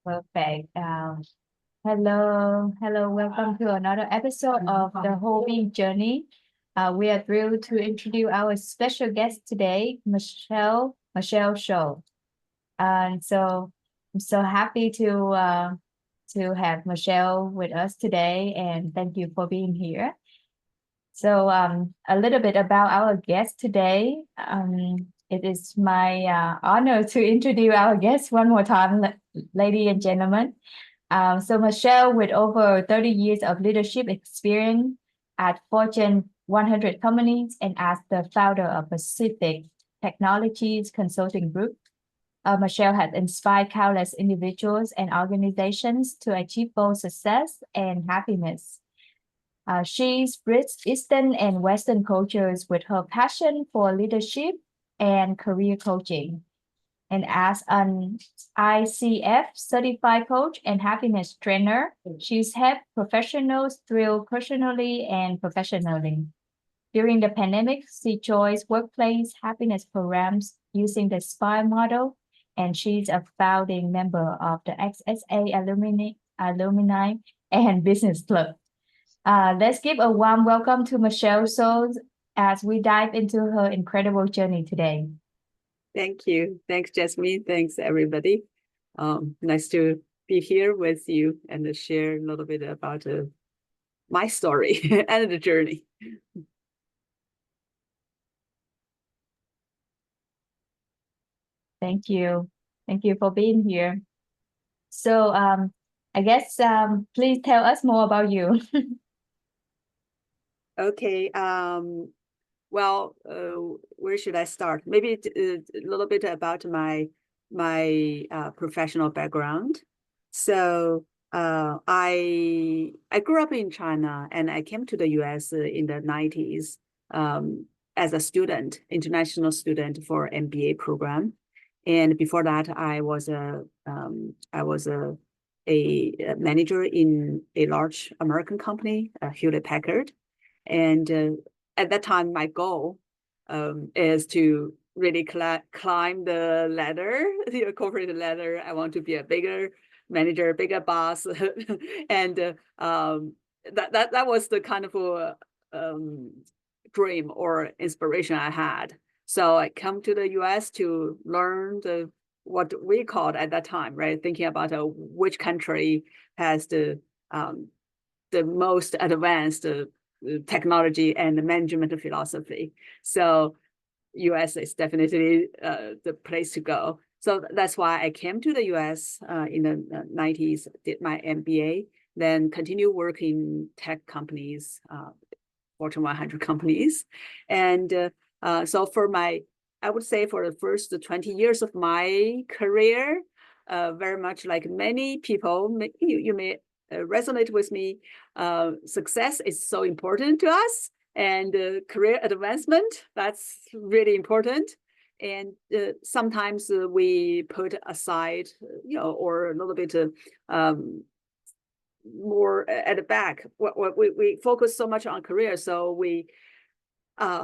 Perfect. Hello, welcome to another episode of the WholeBeing Journey. We are thrilled to introduce our special guest today, Michelle Zou. And so I'm so happy to have Michelle with us today, and thank you for being here. So a little bit about our guest today. It is my honor to introduce our guest one more time, ladies and gentlemen. So Michelle, with over 30 years of leadership experience at Fortune 100 companies and as the founder of Pacific Technologies Consulting Group, Michelle has inspired countless individuals and organizations to achieve both success and happiness. She's bridged Eastern and Western cultures with her passion for leadership and career coaching. And as an ICF-certified coach and happiness trainer, she's helped professionals thrill personally and professionally. During the pandemic, she joined workplace happiness programs using the SPIRE model, and she's a founding member of the HSA Alumni and Business Club. Let's give a warm welcome to Michelle Zou as we dive into her incredible journey today. Thank you. Thanks, Jasmine. Thanks, everybody. Nice to be here with you and share a little bit about my story and the journey. Thank you. Thank you for being here. So I guess please tell us more about you. Okay. Well, where should I start? Maybe a little bit about my professional background. So I grew up in China and I came to the US in the 90s as a student, international student for MBA program. And before that, I was a manager in a large American company, Hewlett Packard. And at that time, my goal is to really climb the ladder, the corporate ladder. I want to be a bigger manager, bigger boss, and that was the kind of dream or inspiration I had. So I come to the US to learn what we called at that time, right? Thinking about which country has the most advanced technology and management philosophy. So US is definitely the place to go. So that's why I came to the US in the 90s, did my MBA, then continue working tech companies, Fortune 100 companies. And so I would say for the first 20 years of my career, very much like many people, you may resonate with me. Success is so important to us, and career advancement, that's really important. And sometimes we put aside, or a little bit more at the back. We focus so much on career, so we.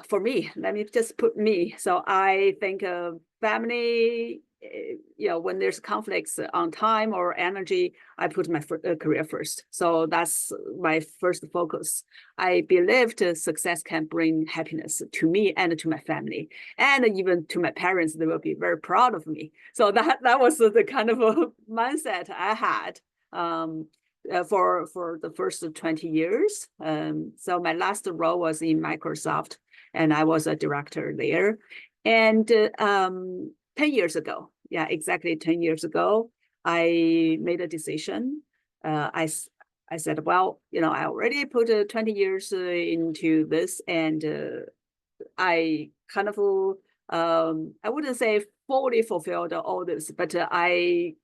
For me, let me just put me. So I think family, when there's conflicts on time or energy, I put my career first. So that's my first focus. I believed success can bring happiness to me and to my family, and even to my parents. They will be very proud of me. So that was the kind of a mindset I had. For the first 20 years. So my last role was in Microsoft, and I was a director there. And 10 years ago, exactly 10 years ago, I made a decision. I said, well, I already put 20 years into this, and I kind of, I wouldn't say fully fulfilled all this, but I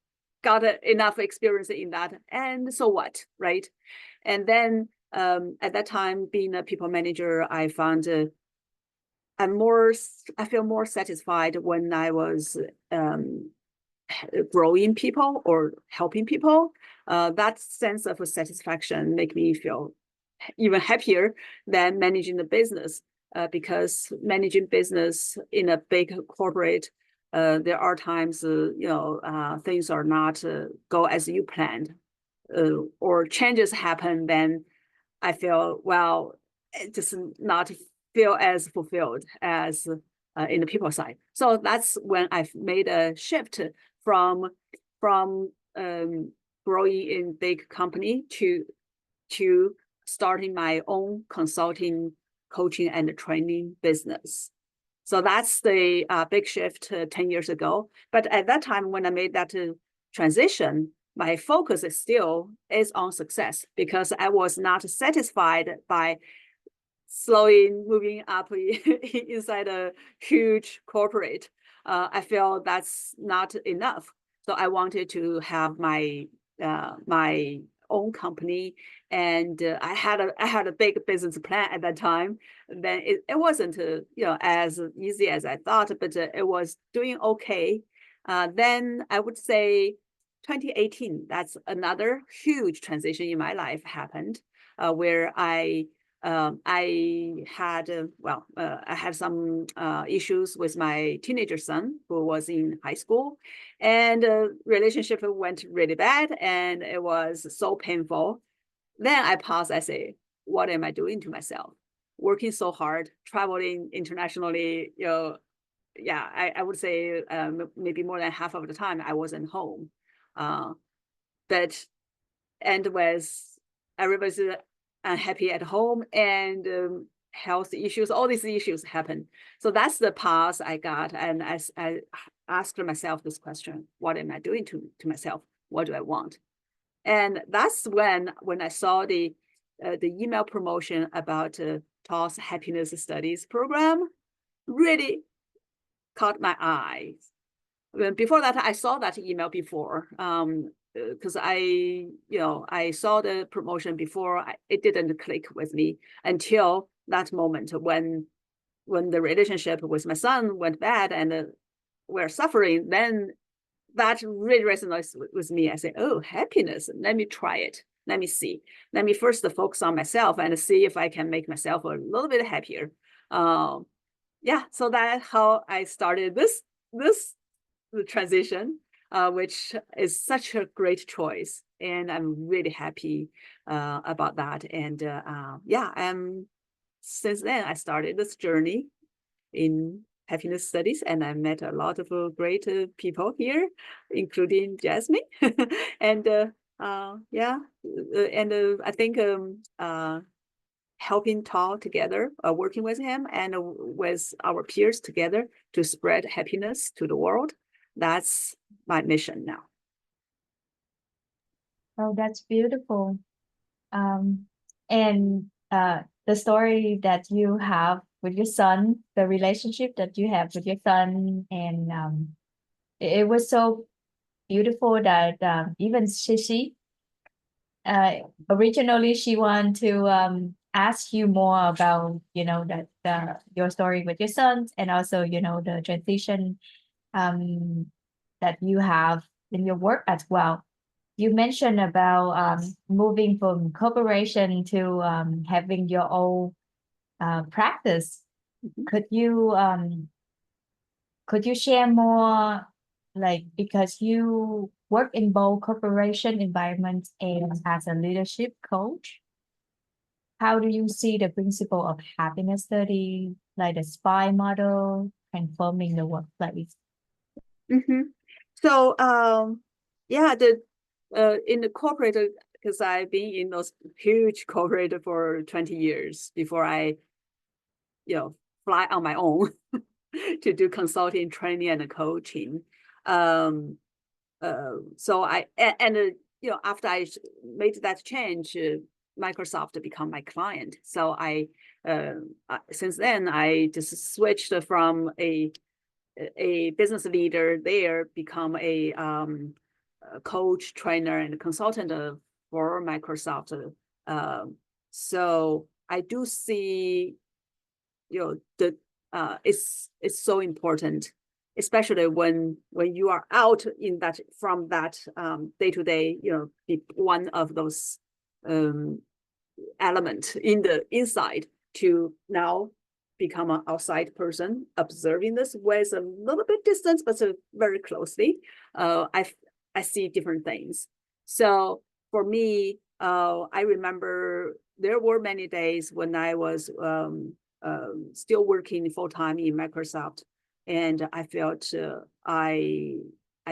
got enough experience in that, and so what, right? And then at that time, being a people manager, I found I feel more satisfied when I was growing people or helping people. That sense of satisfaction make me feel even happier than managing the business, because managing business in a big corporate there are times, things are not go as you planned, or changes happen, then I feel, well, it just not feel as fulfilled as in the people side. So that's when I've made a shift from growing in big company to starting my own consulting, coaching, and training business. So that's the big shift 10 years ago. But at that time, when I made that transition, my focus is on success, because I was not satisfied by moving up inside a huge corporate. I felt that's not enough. So I wanted to have my own company, and I had a big business plan at that time. Then it wasn't as easy as I thought, but it was doing okay. Then I would say 2018, that's another huge transition in my life happened, where I had some issues with my teenager son, who was in high school, and relationship went really bad, and it was so painful. Then I paused. I say, what am I doing to myself? Working so hard, traveling internationally, I would say maybe more than half of the time I wasn't home. But everybody's unhappy at home, and health issues, all these issues happen. So that's the pause I got. And I asked myself this question: what am I doing to myself? What do I want? And that's when I saw the email promotion about TOS Happiness Studies program, really caught my eyes. Before that, I saw that email before, because I saw the promotion before. It didn't click with me until that moment when the relationship with my son went bad and we're suffering. Then that really resonates with me. I say, oh, happiness, let me try it. Let me see. Let me first focus on myself and see if I can make myself a little bit happier. So that's how I started this transition, which is such a great choice. And I'm really happy about that. And since then, I started this journey in happiness studies, and I met a lot of great people here, including Jasmine. And I think helping Tall together, working with him and with our peers together to spread happiness to the world. That's my mission now. Oh, that's beautiful. And the story that you have with your son, the relationship that you have with your son, and it was so beautiful that even Shishi, originally she wanted to ask you more about that your story with your sons, and also the transition that you have in your work as well. You mentioned about moving from corporation to having your own practice. Mm-hmm. Could you share more, like, because you work in both corporation environments and as a leadership coach, how do you see the principle of happiness study, like the SPY model, transforming the workplace? Mm-hmm. So in the corporate, because I've been in those huge corporate for 20 years before I fly on my own to do consulting, training, and coaching. So after I made that change, Microsoft become my client. So since then I just switched from a business leader there, become a coach, trainer, and consultant for Microsoft. So I do see, it's so important, especially when you are out in that from that day to day, be one of those element in the inside to now become an outside person observing this with a little bit distance, but very closely. I see different things. So for me, I remember there were many days when I was still working full time in Microsoft, and I felt I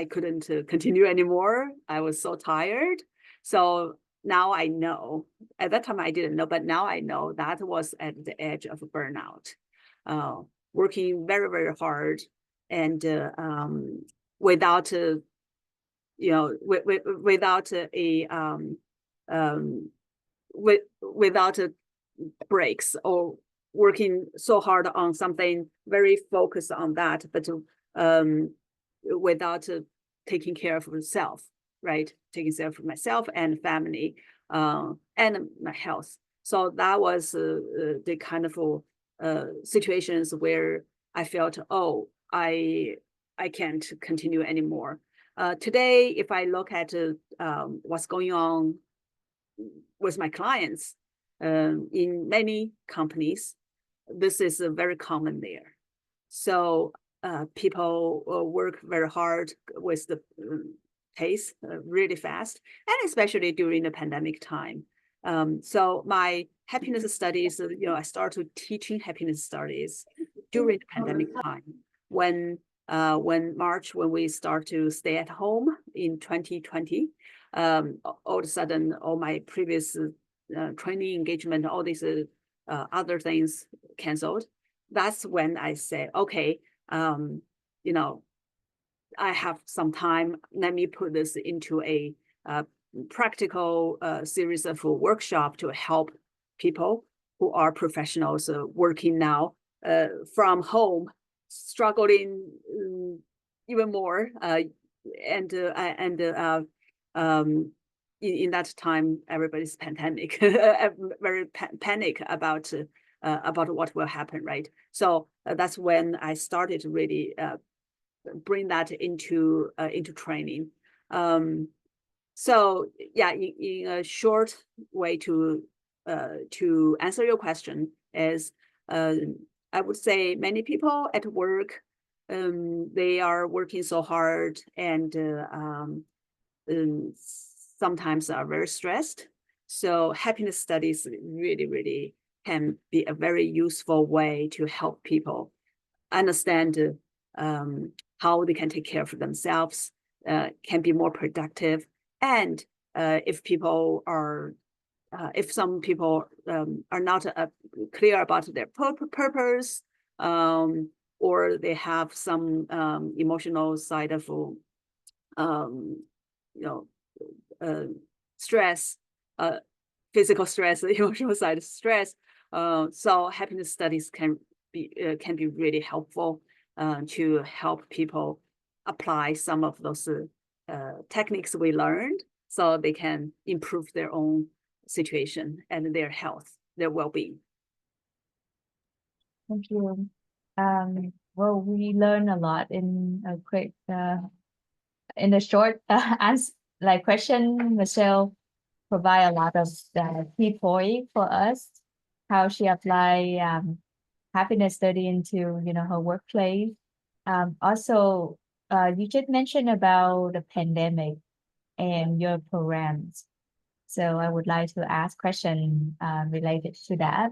couldn't continue anymore. I was so tired. So now I know. At that time I didn't know, but now I know that was at the edge of burnout. Working very, very hard, and without without without breaks, or working so hard on something, very focused on that, but without taking care of myself, right? Taking care of myself and family, and my health. So that was the kind of situations where I felt, oh, I can't continue anymore. Today, if I look at what's going on with my clients in many companies, this is very common there. So people work very hard with the pace really fast, and especially during the pandemic time. So my happiness studies, I started teaching happiness studies during the pandemic time, when March, when we start to stay at home in 2020, all of a sudden, all my previous training engagement, all these other things canceled. That's when I said, okay, I have some time. Let me put this into a practical series of workshop to help people who are professionals working now from home, struggling even more, in that time, everybody's pandemic, very panic about what will happen, right? So that's when I started to really bring that into training. So yeah, in a short way to answer your question is, I would say many people at work, they are working so hard, and sometimes are very stressed. So happiness studies really, really can be a very useful way to help people understand how they can take care of themselves, can be more productive. And if some people are not clear about their purpose, or they have some emotional side of stress, physical stress, emotional side of stress. So happiness studies can be really helpful to help people apply some of those techniques we learned, so they can improve their own situation and their health, their well-being. Thank you. Well, we learn a lot in a quick, in a short question. Michelle provide a lot of key point for us, how she apply happiness study into her workplace. Also, you just mentioned about the pandemic and your programs. So I would like to ask question related to that.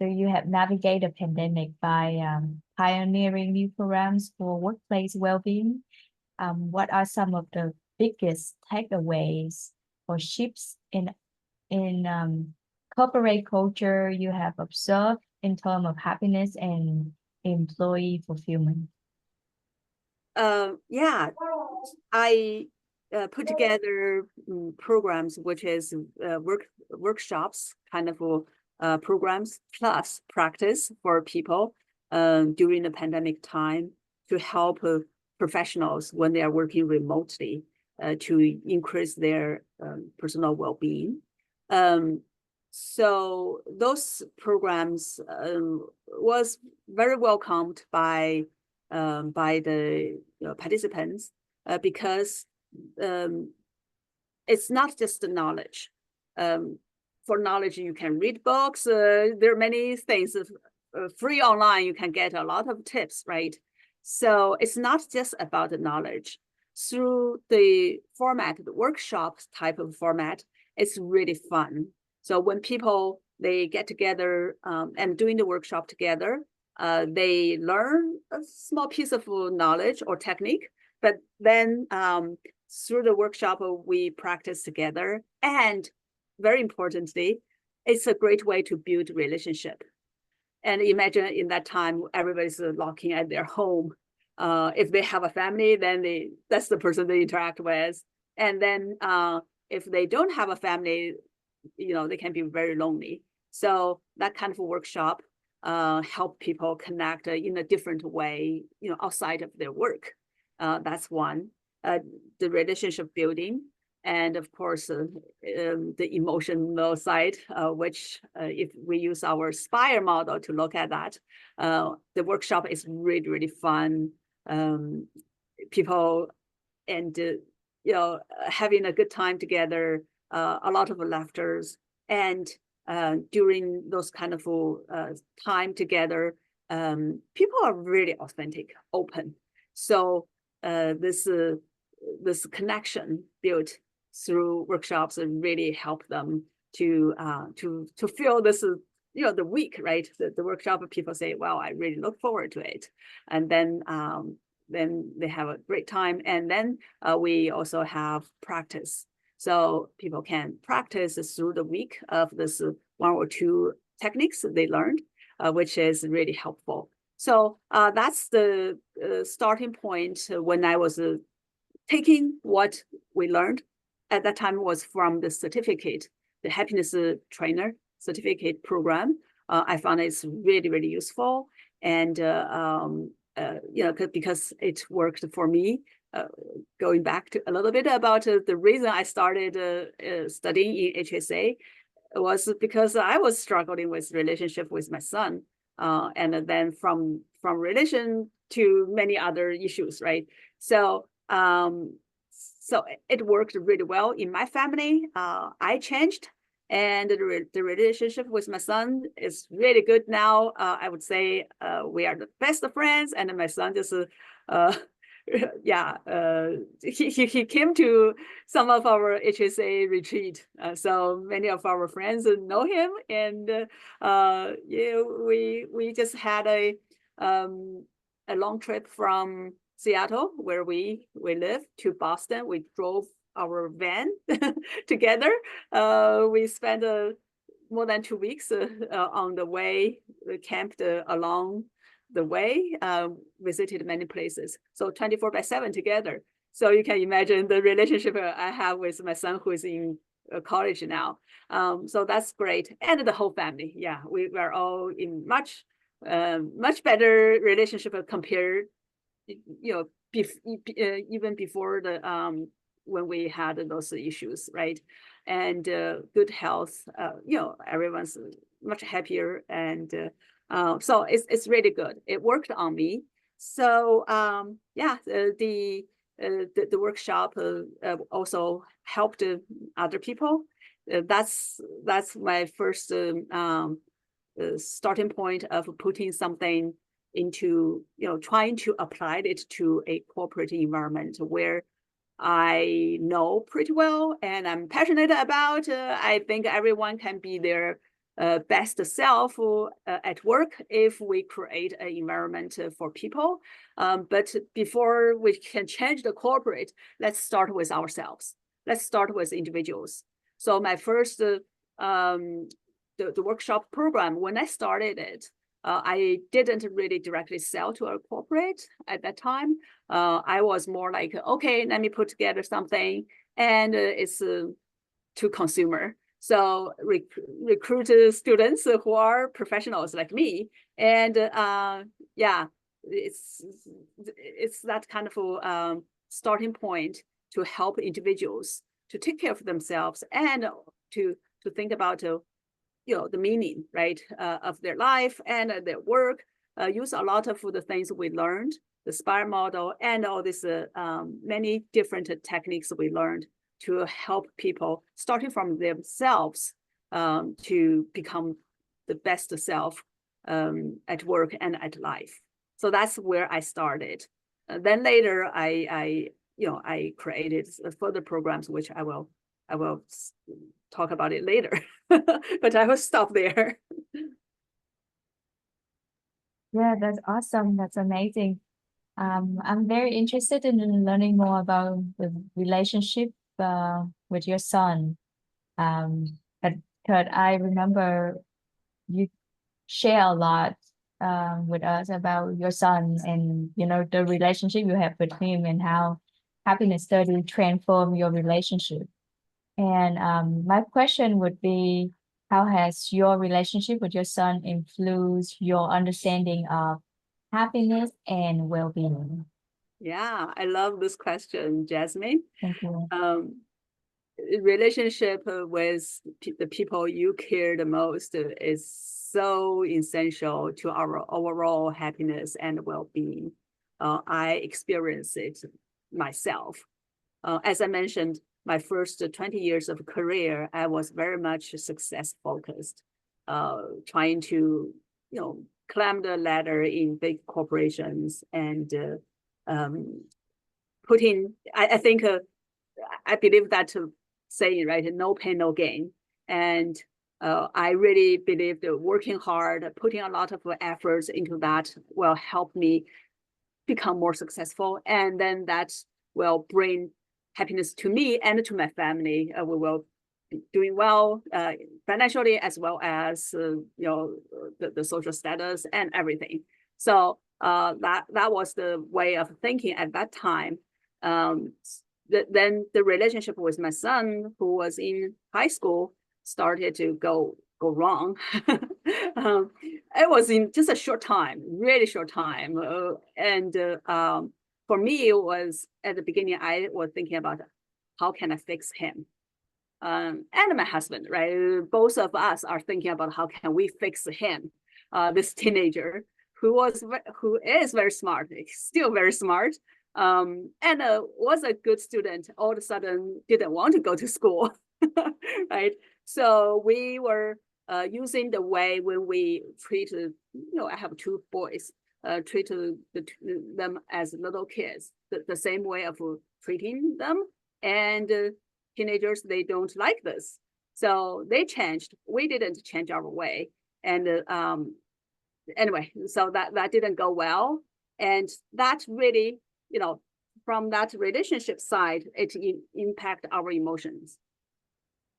So you have navigated the pandemic by pioneering new programs for workplace well-being. What are some of the biggest takeaways or shifts in corporate culture you have observed in terms of happiness and employee fulfillment? Yeah, I put together programs, which is workshops, kind of programs plus practice for people during the pandemic time, to help professionals when they are working remotely to increase their personal well-being. So those programs was very welcomed by the participants, because it's not just the knowledge. For knowledge, you can read books. There are many things free online, you can get a lot of tips, right? So it's not just about the knowledge. Through the format, the workshop type of format, it's really fun. So when people, they get together and doing the workshop together, they learn a small piece of knowledge or technique, but then through the workshop, we practice together. And very importantly, it's a great way to build relationship. And imagine in that time, everybody's locking at their home. If they have a family, then that's the person they interact with. And then if they don't have a family, they can be very lonely. So that kind of a workshop help people connect in a different way, outside of their work. That's one. The relationship building. And of course, the emotional side, which if we use our SPIRE model to look at that, the workshop is really, really fun. People and, having a good time together, a lot of laughters. And during those kind of time together, people are really authentic, open. So this connection built through workshops and really help them to feel this the week, right? The workshop, people say, wow, I really look forward to it. And then they have a great time. And then we also have practice. So people can practice through the week of this 1 or 2 techniques they learned, which is really helpful. So that's the starting point when I was taking what we learned. At that time was from the certificate, the happiness trainer certificate program. I found it's really, really useful. And, because it worked for me. Going back to a little bit about the reason I started studying in HSA was because I was struggling with relationship with my son. And then from relation to many other issues, right? So so it worked really well in my family. I changed, and the relationship with my son is really good now. I would say we are the best of friends, and my son just he came to some of our HSA retreat. So many of our friends know him, and we just had a long trip from Seattle, where we live, to Boston. We drove our van together. We spent more than 2 weeks on the way. We camped along the way, visited many places. So 24/7 together. So you can imagine the relationship I have with my son, who is in college now. So that's great. And the whole family. Yeah, we were all in much better relationship compared, even before the when we had those issues, right? And good health, everyone's much happier, and so it's really good. It worked on me. So the workshop also helped other people. That's my first starting point of putting something into, trying to apply it to a corporate environment where I know pretty well and I'm passionate about. I think everyone can be their best self at work if we create an environment for people. But before we can change the corporate, let's start with ourselves. Let's start with individuals. So my first the workshop program, when I started it, I didn't really directly sell to a corporate at that time. I was more like, okay, let me put together something, and it's to consumer. So recruit students who are professionals like me, and it's that kind of starting point to help individuals to take care of themselves and to think about the meaning, right, of their life and their work. Use a lot of the things we learned, the SPIRE model, and all these many different techniques we learned to help people, starting from themselves, to become the best self at work and at life. So that's where I started. Then later, I created further programs, which I will talk about it later, but I will stop there. Yeah, that's awesome. That's amazing. I'm very interested in learning more about the relationship with your son. But Kurt, I remember you share a lot with us about your son and the relationship you have with him and how happiness study transform your relationship. And my question would be, how has your relationship with your son influenced your understanding of happiness and well-being? Yeah, I love this question, Jasmine. Thank you. Relationship with the people you care the most is so essential to our overall happiness and well-being. I experience it myself. As I mentioned, my first 20 years of career, I was very much success focused, trying to, climb the ladder in big corporations and I think I believe that saying, right? No pain, no gain. And I really believe that working hard, putting a lot of efforts into that will help me become more successful. And then that will bring happiness to me and to my family. We will be doing well financially, as well as the social status and everything. So that was the way of thinking at that time. Then the relationship with my son, who was in high school, started to go wrong. It was in just a short time, really short time. For me, it was at the beginning, I was thinking about how can I fix him? And my husband, right? Both of us are thinking about how can we fix him, this teenager who is very smart, still very smart, and was a good student. All of a sudden, didn't want to go to school, right? So we were using the way when we treated, I have two boys, treated them as little kids, the same way of treating them. And teenagers, they don't like this. So they changed. We didn't change our way. And anyway, so that didn't go well. And that really, from that relationship side, it impact our emotions.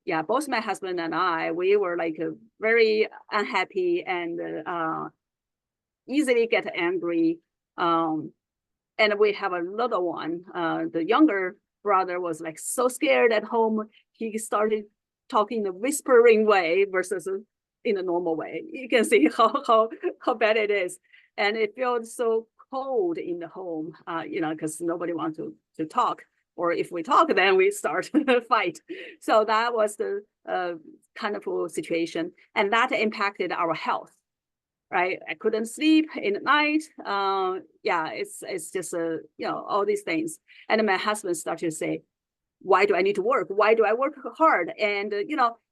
Yeah, both my husband and I, we were like very unhappy and easily get angry. And we have a little one. The younger brother was like so scared at home. He started talking in a whispering way versus in a normal way. You can see how bad it is. And it feels so cold in the home, because nobody wants to talk. Or if we talk, then we start a fight. So that was the kind of situation. And that impacted our health, right? I couldn't sleep in the night. It's just, all these things. And my husband started to say, why do I need to work? Why do I work hard? And,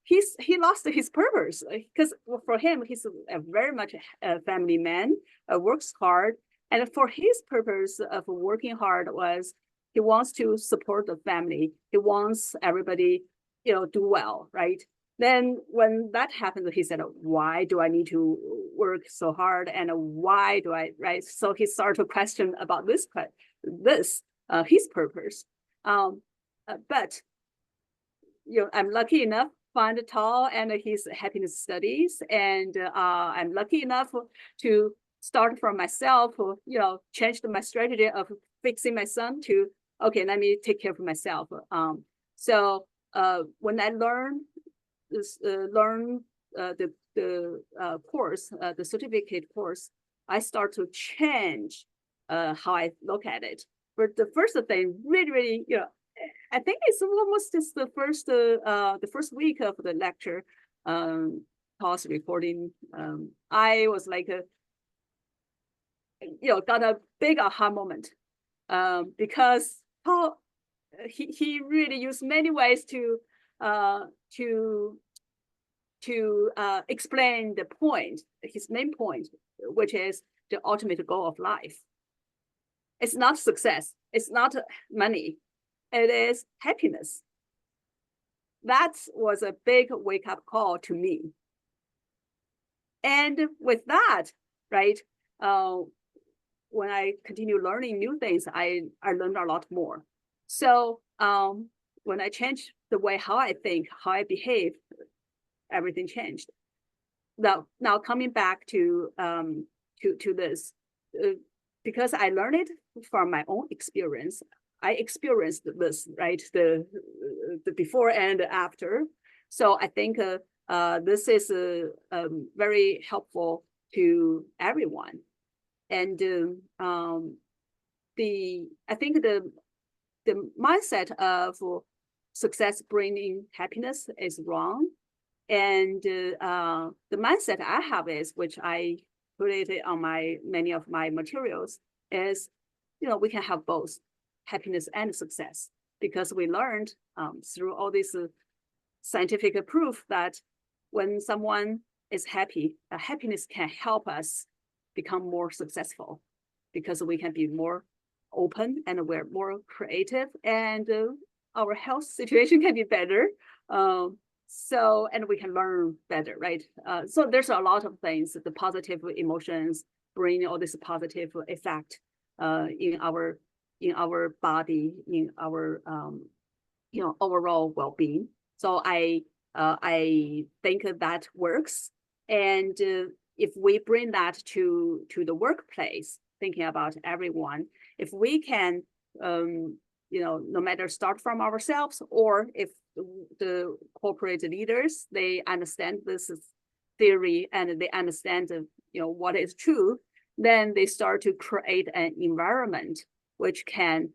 he lost his purpose because for him, he's a very much a family man, works hard. And for his purpose of working hard was he wants to support the family. He wants everybody, do well, right? Then when that happened, he said, why do I need to work so hard? And why do I, right? So he started to question about his purpose. But, I'm lucky enough find Tall and his happiness studies. And I'm lucky enough to start from myself, changed my strategy of fixing my son to, okay, let me take care of myself. So when I learned the course, the certificate course, I start to change how I look at it. But the first thing, really, I think it's almost just the first week of the lecture course recording. I was like, got a big aha moment because Paul, he really used many ways to to explain the point, his main point, which is the ultimate goal of life. It's not success. It's not money. It is happiness. That was a big wake-up call to me. And with that, right, when I continue learning new things, I learned a lot more. So when I changed the way how I think, how I behave, everything changed. Now coming back to this, because I learned it from my own experience. I experienced this, right? The before and after. So I think this is very helpful to everyone. And I think the mindset of success bringing happiness is wrong. And the mindset I have is, which I put it on many of my materials, is, we can have both happiness and success, because we learned through all this scientific proof that when someone is happy, happiness can help us become more successful, because we can be more open and we're more creative, and our health situation can be better. And we can learn better, right? So there's a lot of things, the positive emotions bring all this positive effect in our body, in our overall well-being. So I think that works. And if we bring that to the workplace, thinking about everyone, if we can, no matter start from ourselves, or if the corporate leaders, they understand this theory and they understand, what is true, then they start to create an environment which can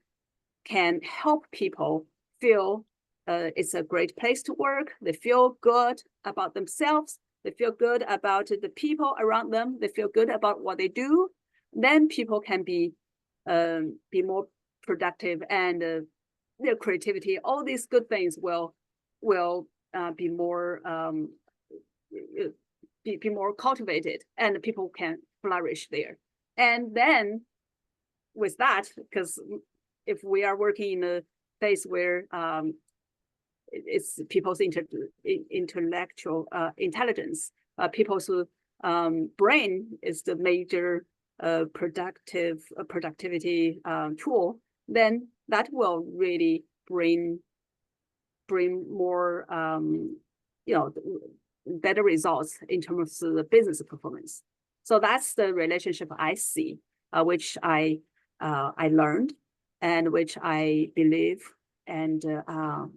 help people feel it's a great place to work. They feel good about themselves. They feel good about the people around them. They feel good about what they do. Then people can be more productive, and their creativity, all these good things will be more be more cultivated, and people can flourish there. And then with that, because if we are working in a place where it's people's intellectual intelligence, people's brain is the major productivity tool, then that will really bring more better results in terms of the business performance. So that's the relationship I see, which I learned, and which I believe. And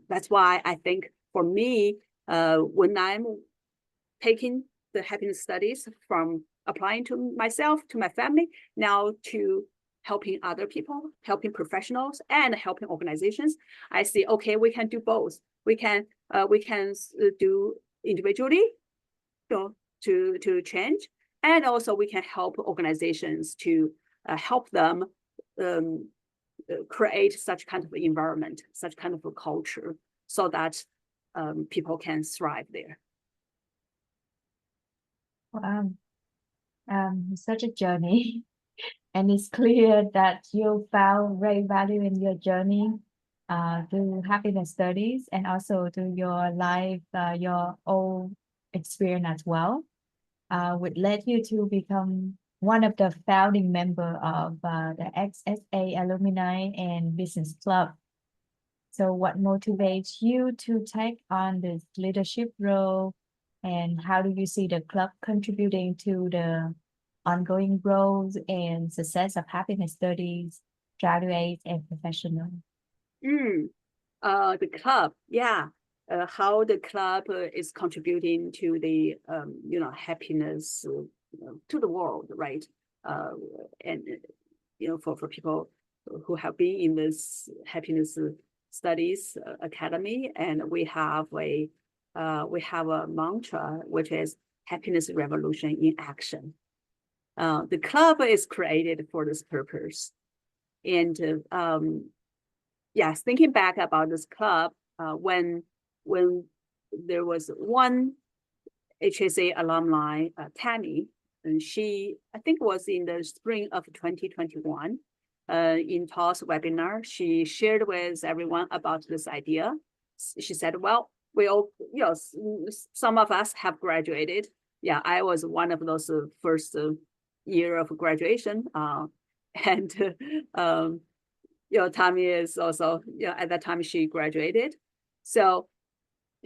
that's why I think for me, when I'm taking the happiness studies from applying to myself, to my family, now to helping other people, helping professionals, and helping organizations, I see, okay, we can do both. We can do individually, to change, and also we can help organizations to help them create such kind of environment, such kind of a culture, so that people can thrive there. Wow. Such a journey. And it's clear that you found great value in your journey through happiness studies, and also through your life, your own experience as well, which led you to become one of the founding member of the HSA Alumni and Business Club. So what motivates you to take on this leadership role, and how do you see the club contributing to the ongoing growth and success of happiness studies, graduates, and professionals? The club, yeah. How the club is contributing to the happiness to the world, right? And for people who have been in this happiness studies academy, and we have a mantra, which is happiness revolution in action. The club is created for this purpose. And yes, thinking back about this club, when there was one HSA alumni, Tammy, and she, I think was in the spring of 2021, in Paul's webinar, she shared with everyone about this idea. She said, well, we all, some of us have graduated. Yeah, I was one of those first year of graduation. And Tammy is also, at that time she graduated. So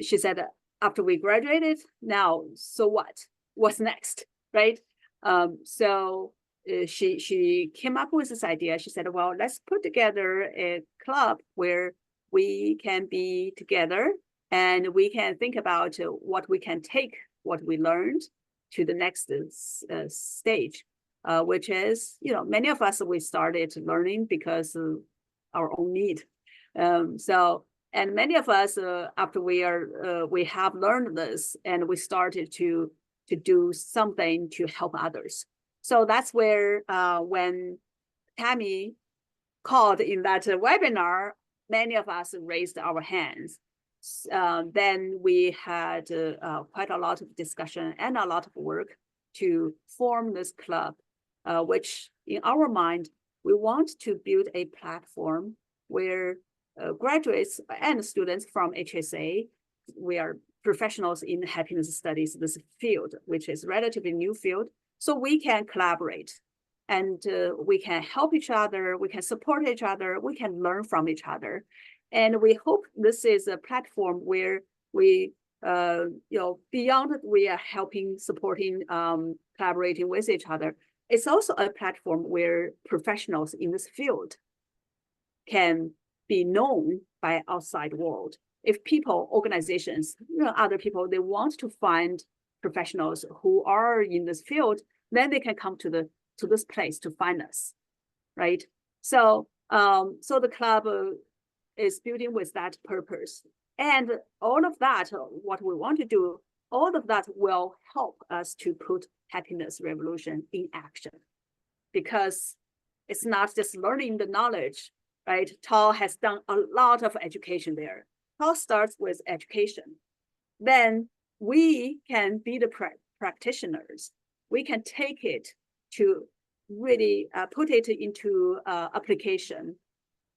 she said, after we graduated, now, so what? What's next, right? So she came up with this idea. She said, well, let's put together a club where we can be together and we can think about what we can take, what we learned to the next stage, which is, many of us, we started learning because of our own need. And many of us, after we have learned this, and we started to do something to help others. So that's where when Tammy called in that webinar, many of us raised our hands. Then we had quite a lot of discussion and a lot of work to form this club, which in our mind, we want to build a platform where graduates and students from HSA, we are professionals in happiness studies, this field, which is relatively new field. So we can collaborate and we can help each other, we can support each other, we can learn from each other. And we hope this is a platform where we, beyond we are helping, supporting, collaborating with each other, it's also a platform where professionals in this field can be known by outside world. If people, organizations, other people, they want to find professionals who are in this field, then they can come to this place to find us, right? So, so the club is building with that purpose, and all of that, what we want to do, all of that will help us to put happiness revolution in action, because it's not just learning the knowledge. Right, Tao has done a lot of education there. Tao starts with education. Then we can be the practitioners. We can take it to really put it into application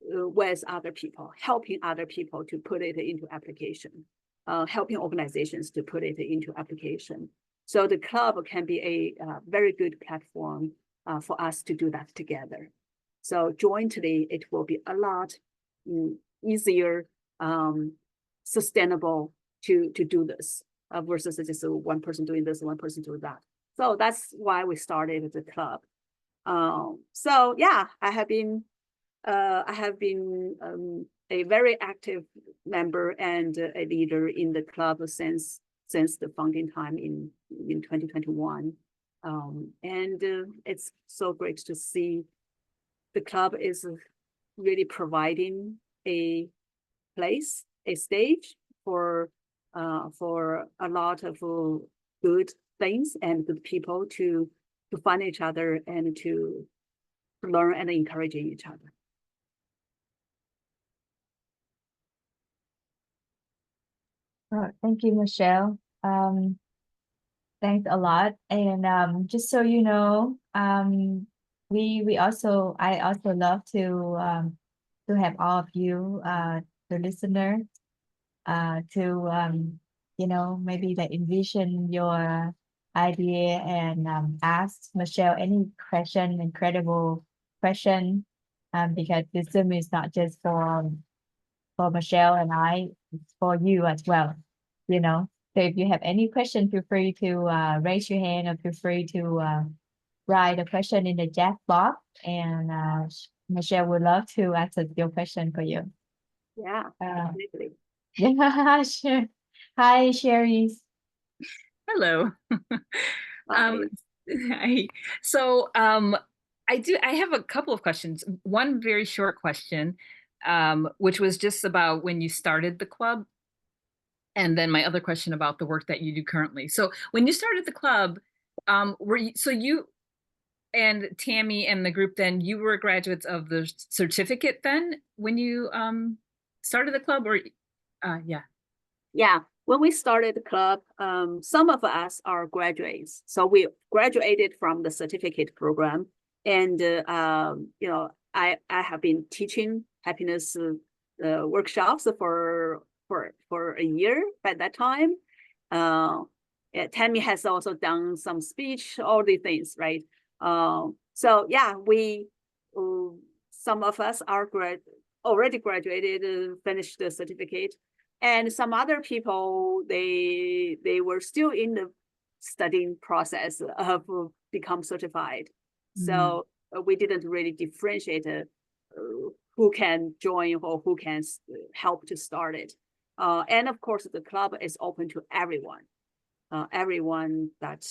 with other people, helping other people to put it into application, helping organizations to put it into application. So the club can be a very good platform for us to do that together. So jointly, it will be a lot easier, sustainable to do this versus just one person doing this, one person doing that. So that's why we started the club. So yeah, I have been a very active member and a leader in the club since the founding time in 2021, and it's so great to see. The club is really providing a place, a stage for a lot of good things and good people to find each other and to learn and encouraging each other. Thank you, Michelle. Thanks a lot. And just so you know, I also love to have all of you, the listener, to maybe like envision your idea and ask Michelle any question, incredible question, because this Zoom is not just for Michelle and I, it's for you as well, So if you have any question, feel free to raise your hand, or feel free to write a question in the chat box, and Michelle would love to answer your question for you. Yeah, absolutely. Yeah, sure. Hi, Sherry. Hello. Hi. So I have a couple of questions. One very short question, which was just about when you started the club. And then my other question about the work that you do currently. So when you started the club, you and Tammy and the group, then you were graduates of the certificate then when you started the club, or yeah. Yeah, when we started the club, some of us are graduates. So we graduated from the certificate program. And, I have been teaching happiness workshops for a year by that time. Tammy has also done some speech, all the things, right? So yeah, some of us are already graduated, finished the certificate, and some other people they were still in the studying process of become certified. So we didn't really differentiate who can join or who can help to start it. And of course, the club is open to everyone. Everyone that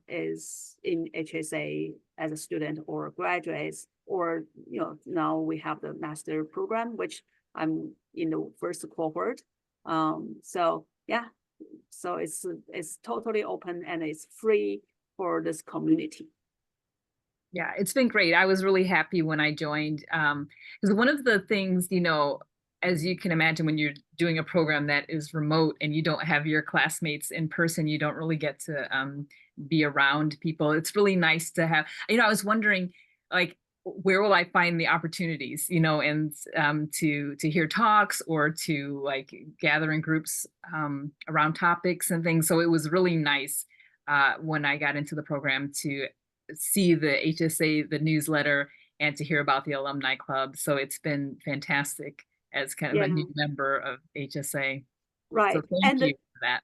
is in HSA as a student or graduates, or now we have the master program, which I'm in the first cohort. So yeah, so it's totally open and it's free for this community. Yeah, it's been great. I was really happy when I joined, because one of the things, as you can imagine, when you're doing a program that is remote and you don't have your classmates in person, you don't really get to be around people. It's really nice to have, I was wondering, like, where will I find the opportunities, and to hear talks or to like gather in groups around topics and things. So it was really nice when I got into the program to see the HSA, the newsletter, and to hear about the alumni club. So it's been fantastic as kind of a new member of HSA. Right. So thank you for that.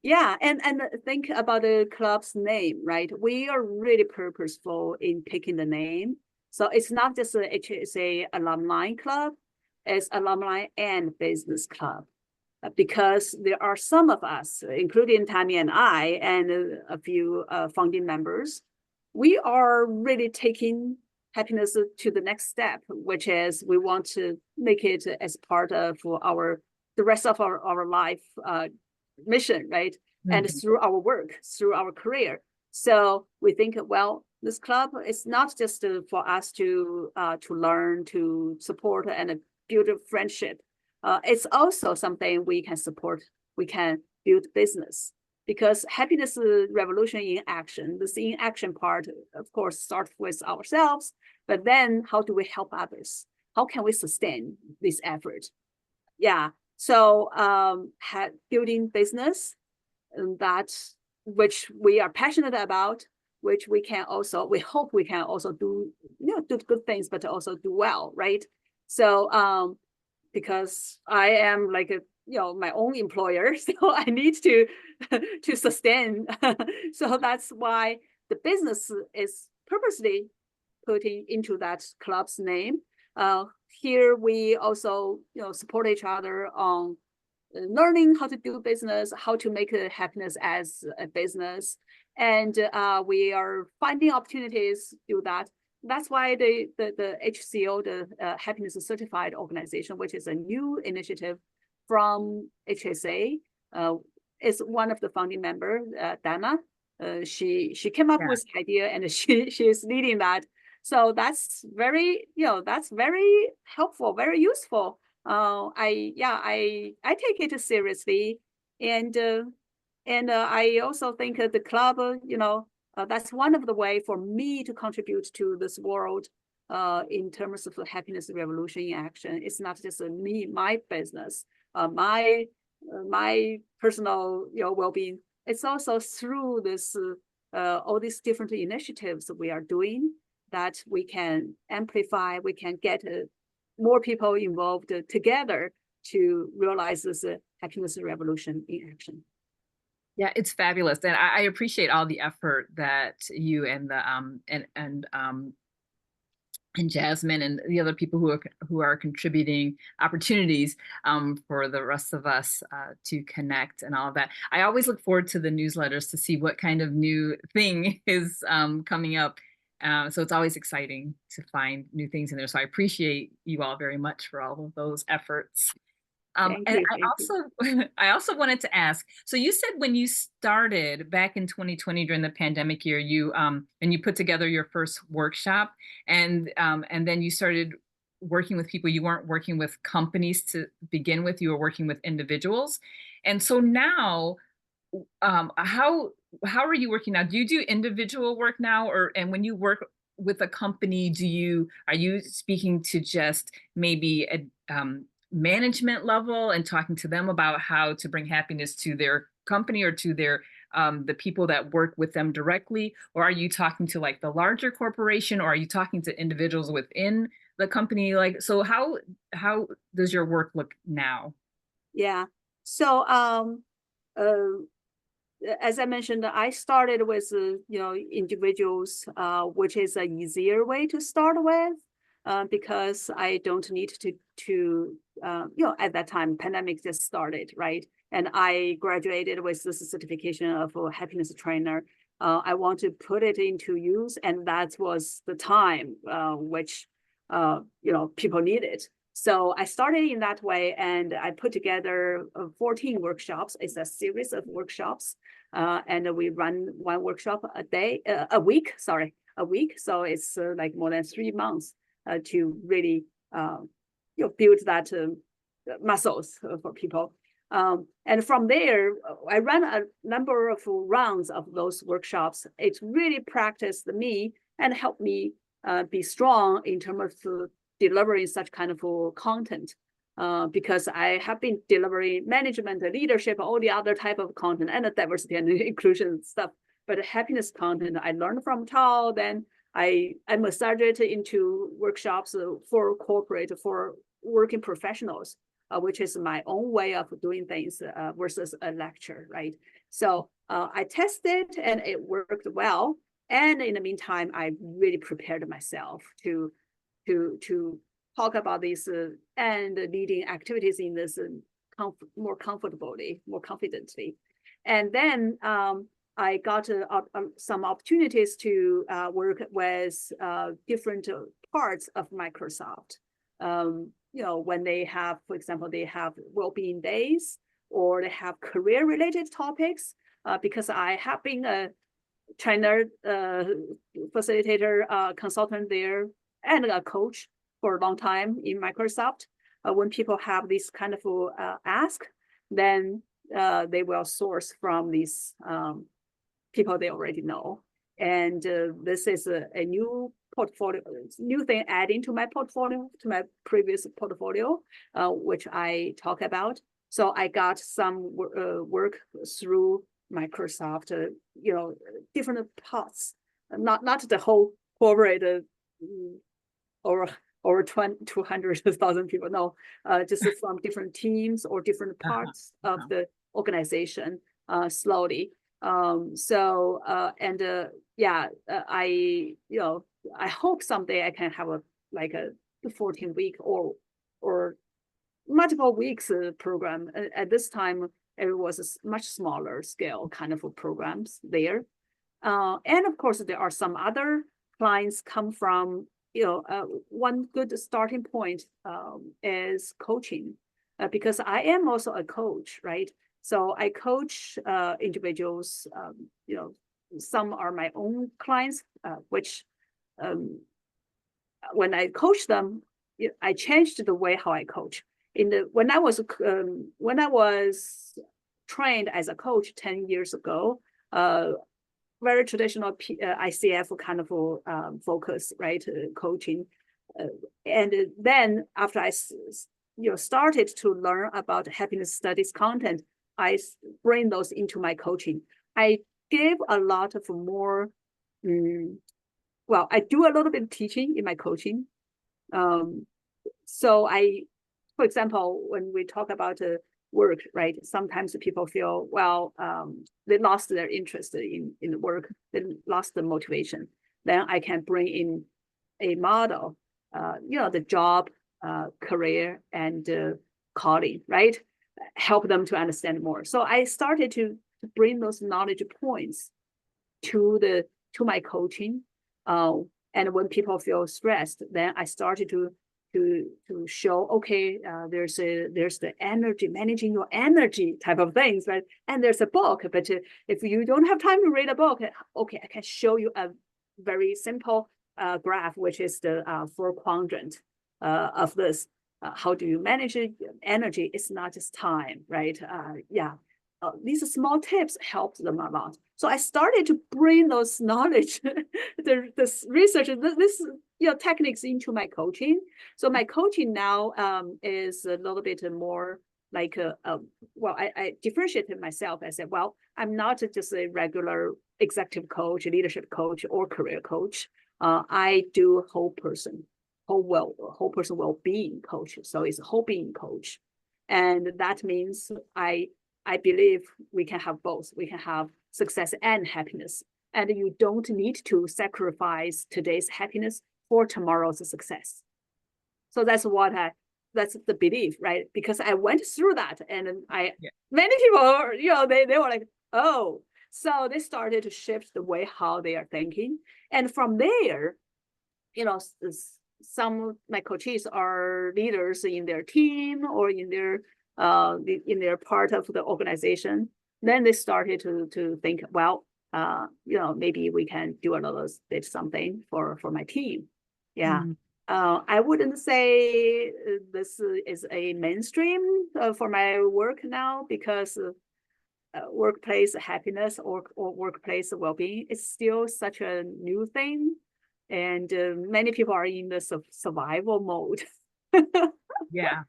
Yeah, and think about the club's name, right? We are really purposeful in picking the name. So it's not just a HSA Alumni Club, it's Alumni and Business Club. Because there are some of us, including Tammy and I, and a few founding members, we are really taking happiness to the next step, which is we want to make it as part of the rest of our life mission, right? And through our work, through our career. So we think, well, this club is not just for us to learn, to support, and build a friendship. It's also something we can support. We can build business, because happiness revolution in action. This in action part, of course, starts with ourselves. But then, how do we help others? How can we sustain this effort? Yeah. So building business, which we are passionate about, which we hope we can also do good things, but also do well, right? So because I am like my own employer, so I need to sustain. So that's why the business is purposely putting into that club's name. Here we also support each other on learning how to do business, how to make happiness as a business, and we are finding opportunities to do that. That's why the HCO, the Happiness Certified organization, which is a new initiative from HSA, is one of the founding members, Dana. She came up with the idea, and she is leading that. So that's very helpful, very useful. I take it seriously, and I also think the club, that's one of the way for me to contribute to this world in terms of the happiness revolution in action. It's not just my business, my personal well-being. It's also through this all these different initiatives we are doing that we can amplify, we can get more people involved together to realize this happiness revolution in action. Yeah, it's fabulous, and I appreciate all the effort that you and the and Jasmine and the other people who are contributing opportunities for the rest of us to connect and all of that. I always look forward to the newsletters to see what kind of new thing is coming up. So it's always exciting to find new things in there. So I appreciate you all very much for all of those efforts. And I also wanted to ask, so you said when you started back in 2020 during the pandemic year, you and you put together your first workshop, and then you started working with people. You weren't working with companies to begin with. You were working with individuals. And so now, how are you working now? Do you do individual work now, and when you work with a company, are you speaking to just maybe a management level and talking to them about how to bring happiness to their company or to their the people that work with them directly? Or are you talking to like the larger corporation, or are you talking to individuals within the company? Like, so how does your work look now? Yeah. So as I mentioned, I started with individuals, which is an easier way to start with, because I don't need to at that time pandemic just started, right? And I graduated with this certification of a happiness trainer. I want to put it into use, and that was the time which people needed. So I started in that way, and I put together 14 workshops. It's a series of workshops, and we run one workshop a week. So it's like more than 3 months to really build that muscles for people. And from there, I ran a number of rounds of those workshops. It really practiced me and helped me be strong in terms of delivering such kind of content, because I have been delivering management, leadership, all the other type of content, and the diversity and inclusion stuff. But happiness content I learned from Tao. Then I massaged it into workshops for corporate, for working professionals, which is my own way of doing things versus a lecture, right? So I tested, and it worked well. And in the meantime, I really prepared myself to talk about this and leading activities in this more comfortably, more confidently. And then I got some opportunities to work with different parts of Microsoft. When they have, for example, they have well-being days, or they have career-related topics, because I have been a trainer, facilitator, consultant there, and a coach for a long time in Microsoft. When people have this kind of ask, then they will source from these people they already know. And this is a new portfolio, new thing adding to my portfolio, to my previous portfolio, which I talk about. So I got some work through Microsoft, different parts, not the whole corporate over 200,000 people. No, just from different teams or different parts of the organization, slowly. I hope someday I can have a 14-week or multiple weeks program. At this time, it was a much smaller scale kind of programs there. And of course, there are some other clients come from, one good starting point is coaching, because I am also a coach, right? So I coach individuals, some are my own clients, which when I coach them, I changed the way how I coach. When I was trained as a coach 10 years ago, very traditional ICF kind of focus, right? Coaching. And then after I started to learn about happiness studies content, I bring those into my coaching. I give a lot of more, I do a little bit of teaching in my coaching. So for example, when we talk about work, right? Sometimes people feel, they lost their interest in the work, they lost the motivation. Then I can bring in a model, the job, career, and calling, right? Help them to understand more. So I started to bring those knowledge points to my coaching. And when people feel stressed, then I started to show, okay, there's the energy, managing your energy type of things, right? And there's a book, but if you don't have time to read a book, okay, I can show you a very simple graph, which is the 4 quadrant. of this. How do you manage energy? It's not just time, right? These small tips helped them a lot. So I started to bring those knowledge, this research, this techniques into my coaching. So my coaching now is a little bit more like I differentiated myself. I said, well, I'm not just a regular executive coach, leadership coach, or career coach. I do whole person well-being coach. So it's a whole being coach, and that means I believe we can have both. We can have success and happiness, and you don't need to sacrifice today's happiness for tomorrow's success. So that's the belief, right? Because I went through that, and many people, they were like, oh, so they started to shift the way how they are thinking, and from there, some of my coaches are leaders in their team or in their part of the organization. Then they started to think, well, maybe we can do a little bit something for my team. Yeah. I wouldn't say this is a mainstream for my work now, because workplace happiness or workplace well-being is still such a new thing. And many people are in the survival mode. Yeah.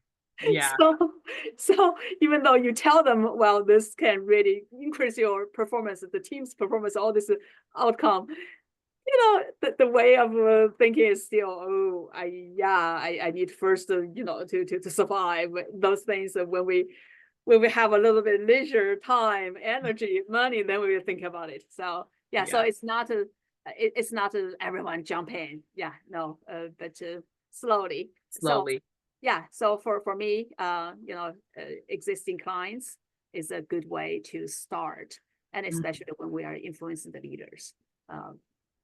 So even though you tell them, well, this can really increase your performance, the team's performance, all this outcome, the way of thinking is still, I need first, to survive those things. When we have a little bit of leisure, time, energy, money, then we will think about it. So so it's not everyone jump in. But slowly. So for me, existing clients is a good way to start, and especially when we are influencing the leaders,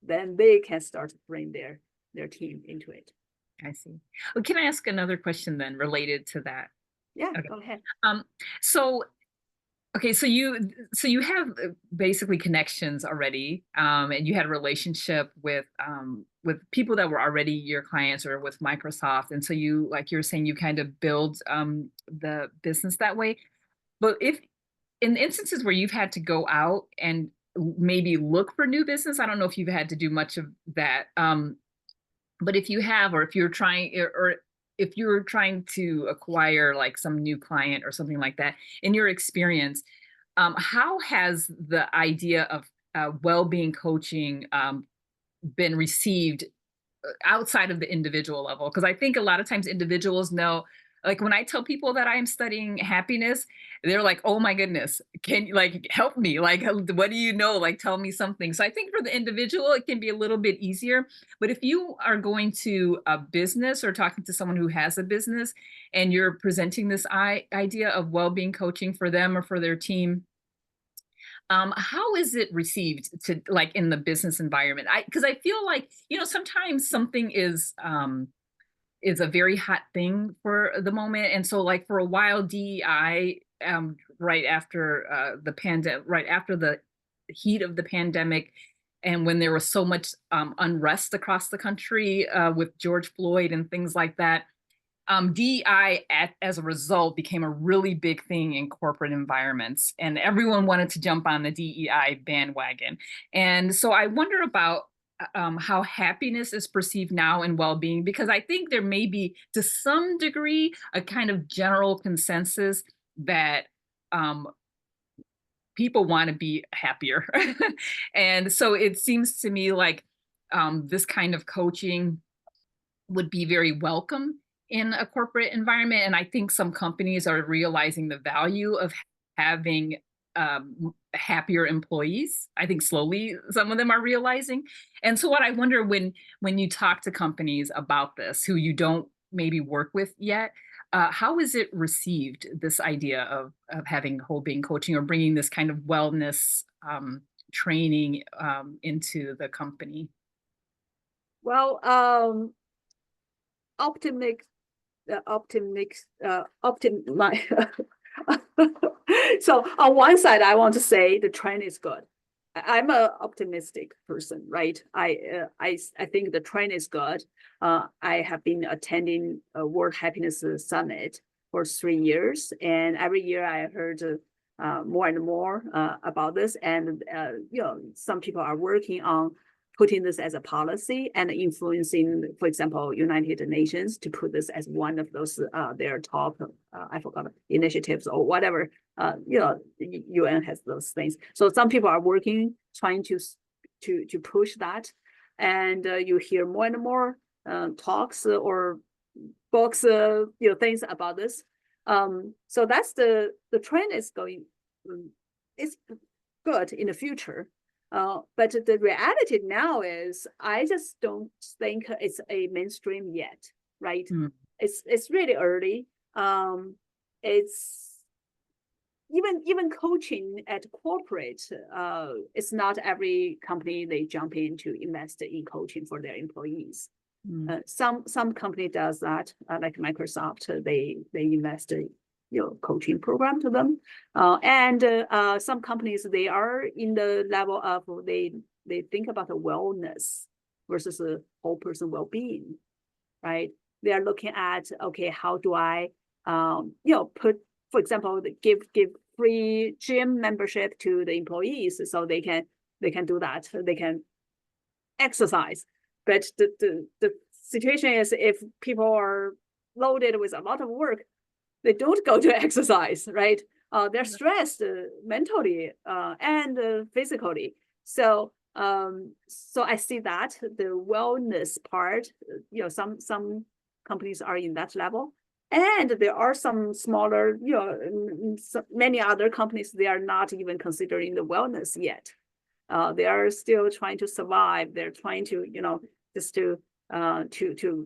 then they can start to bring their team into it. I see. Well, can I ask another question then related to that? Yeah, okay. Go ahead. So you have basically connections already, and you had a relationship with people that were already your clients or with Microsoft, and so you, like you're saying, you kind of build the business that way. But if in instances where you've had to go out and maybe look for new business, I don't know if you've had to do much of that, but if you have, or if you're trying, or if you're trying to acquire like some new client or something like that, in your experience, how has the idea of well-being coaching been received outside of the individual level? Because I think a lot of times individuals know, like when I tell people that I am studying happiness, they're like, oh my goodness, can you like help me? Like, what do you know? Like, tell me something. So I think for the individual, it can be a little bit easier. But if you are going to a business or talking to someone who has a business and you're presenting this idea of well-being coaching for them or for their team, how is it received to like in the business environment? Because I feel like, sometimes something is a very hot thing for the moment. And so like for a while, DEI, right after the heat of the pandemic, and when there was so much unrest across the country with George Floyd and things like that, DEI as a result became a really big thing in corporate environments, and everyone wanted to jump on the DEI bandwagon. And so I wonder about how happiness is perceived now in well-being, because I think there may be to some degree a kind of general consensus that people want to be happier. And so it seems to me like this kind of coaching would be very welcome in a corporate environment. And I think some companies are realizing the value of having happier employees. I think slowly some of them are realizing. And so what I wonder, when you talk to companies about this, who you don't maybe work with yet, how is it received, this idea of having whole-being coaching or bringing this kind of wellness training into the company? Well, so on one side, I want to say the trend is good. I'm a optimistic person, right? I think the trend is good. I have been attending a World Happiness Summit for 3 years, and every year I heard more and more about this. And some people are working on putting this as a policy and influencing, for example, United Nations to put this as one of those their top I forgot initiatives or whatever. UN has those things. So some people are working, trying to push that, and you hear more and more talks or books, things about this. So that's the trend is going. It's good in the future. But the reality now is, I just don't think it's a mainstream yet, right? It's really early. It's even coaching at corporate, it's not every company they jump in to invest in coaching for their employees. Some company does that, like Microsoft, they invest coaching program to them, and some companies, they are in the level of they think about the wellness versus a whole person well-being, right? They are looking at, okay, how do I put, for example, give free gym membership to the employees so they can do that, they can exercise. But the situation is, if people are loaded with a lot of work, they don't go to exercise, right? They're stressed mentally and physically. So I see that the wellness part, some companies are in that level, and there are some smaller, many other companies, they are not even considering the wellness yet. They are still trying to survive. They're trying to, just to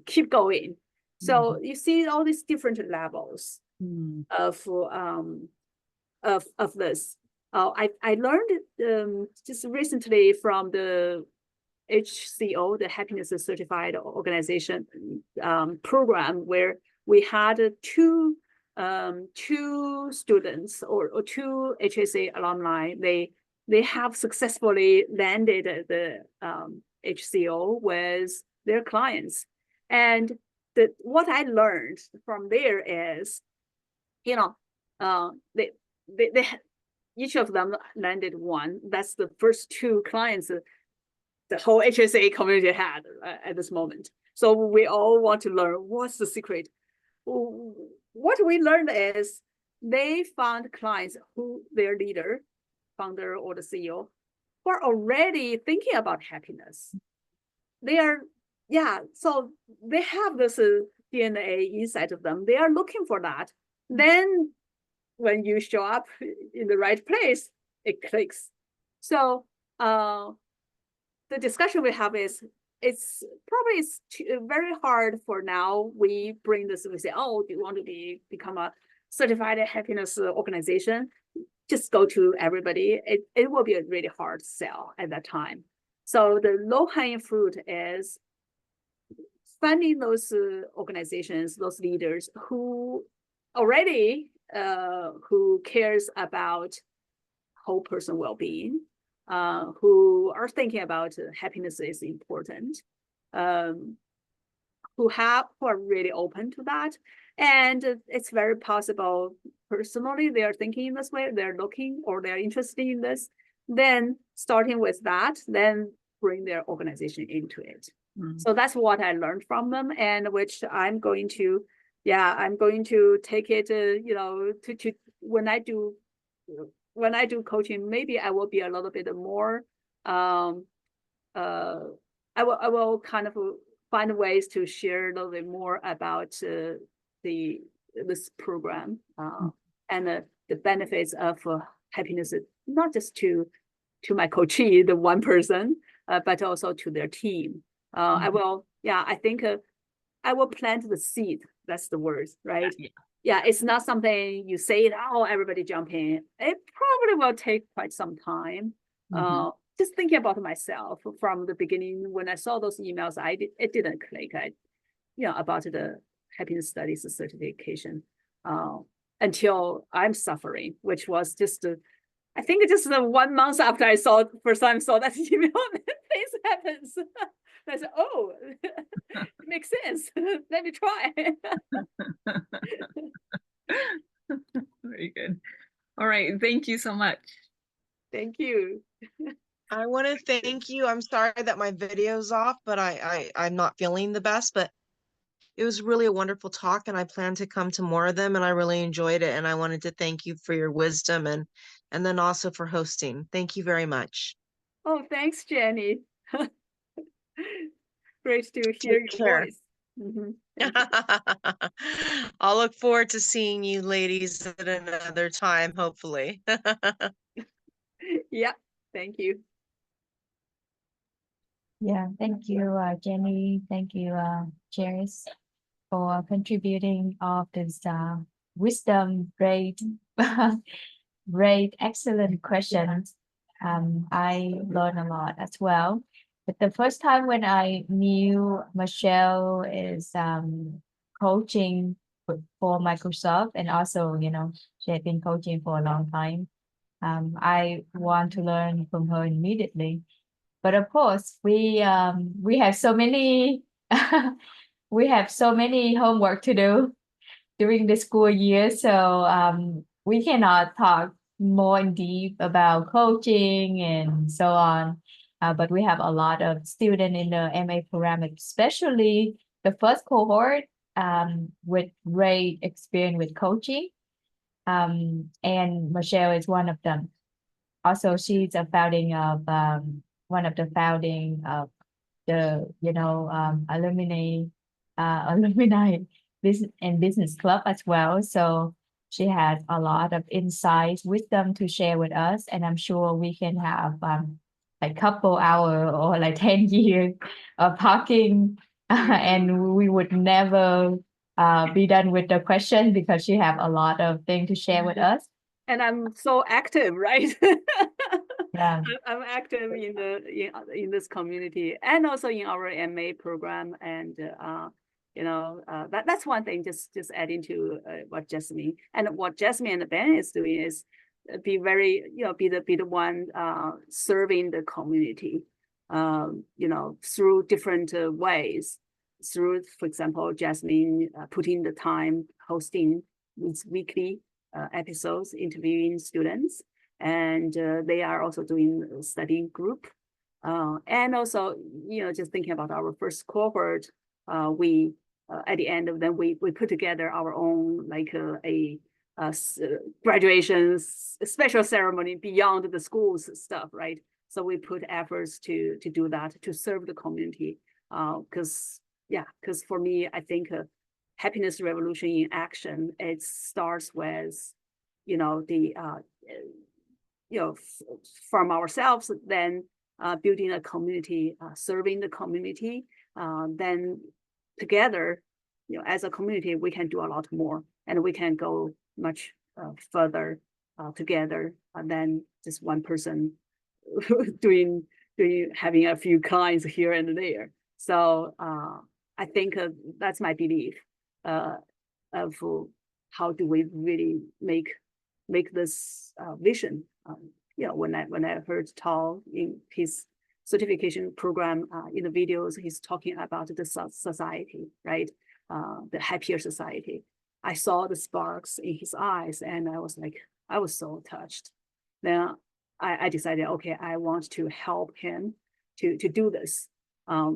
keep going. So you see all these different levels of this. I learned just recently from the HCO, the Happiness Certified Organization program, where we had two students or two HSA alumni. They have successfully landed the HCO with their clients, and what I learned from there is, they each of them landed one. That's the first two clients the whole HSA community had at this moment. So we all want to learn what's the secret. What we learned is they found clients who their leader, founder, or the CEO were already thinking about happiness. They are, so they have this DNA inside of them. They are looking for that. Then when you show up in the right place, it clicks. So the discussion we have is, it's very hard for now. We bring this, we say, oh, do you want to become a certified happiness organization? Just go to everybody. It will be a really hard sell at that time. So the low-hanging fruit is finding those organizations, those leaders who already who cares about whole person well-being, who are thinking about happiness is important, who are really open to that. And it's very possible personally they are thinking in this way, they're looking or they're interested in this. Then starting with that, then bring their organization into it. So that's what I learned from them, and which I'm going to take it, to when I do coaching, maybe I will be a little bit more, I will kind of find ways to share a little bit more about this program and the benefits of happiness, not just to my coachee, the one person, but also to their team. I will, I think I will plant the seed. That's the word, right? Yeah, it's not something you say, oh, everybody jump in. It probably will take quite some time. Just thinking about myself from the beginning, when I saw those emails, it didn't click. About the happiness studies certification until I'm suffering, which was just I think just 1 month after I first time saw that email, things happens. I said, oh, it makes sense. Let me try. Very good. All right. Thank you so much. Thank you. I want to thank you. I'm sorry that my video's off, but I'm not feeling the best, but it was really a wonderful talk, and I plan to come to more of them, and I really enjoyed it. And I wanted to thank you for your wisdom and then also for hosting. Thank you very much. Oh, thanks, Jenny. Great to hear your Take care. voice. Mhm. I'll look forward to seeing you ladies at another time, hopefully. Yeah, thank you. Yeah, thank you, Jenny. Thank you, Cheris, for contributing all this wisdom, great, great, excellent questions. I learned a lot as well. But the first time when I knew Michelle is coaching for Microsoft, and also, you know, she had been coaching for a long time. I want to learn from her immediately. But of course, we have so many we have so many homework to do during the school year, so we cannot talk more in deep about coaching and so on. But we have a lot of students in the MA program, especially the first cohort, with great experience with coaching. And Michelle is one of them. Also, she's a founding of one of the founding of the alumni business club as well. So she has a lot of insights, wisdom to share with us, and I'm sure we can have a couple hour or like 10 years of talking, and we would never be done with the question because she have a lot of things to share with us. And I'm so active, right? Yeah. I'm active in this community and also in our MA program, and that's one thing. Just adding to what Jasmine and Ben is doing is be very be the one serving the community, through different ways. Through, for example, Jasmine putting the time hosting these weekly episodes, interviewing students, and they are also doing a study group, and also just thinking about our first cohort. We at the end of them we put together our own like a graduation special ceremony beyond the school's stuff, right? So we put efforts to do that, to serve the community, because for me, I think happiness revolution in action, it starts with from ourselves, then building a community, serving the community, then together, as a community, we can do a lot more, and we can go much further together than just one person doing having a few clients here and there. So I think that's my belief of how do we really make this vision. When I heard Tal in his certification program, in the videos, he's talking about the society, right? The happier society. I saw the sparks in his eyes, and I was so touched. Then I decided, okay, I want to help him to do this.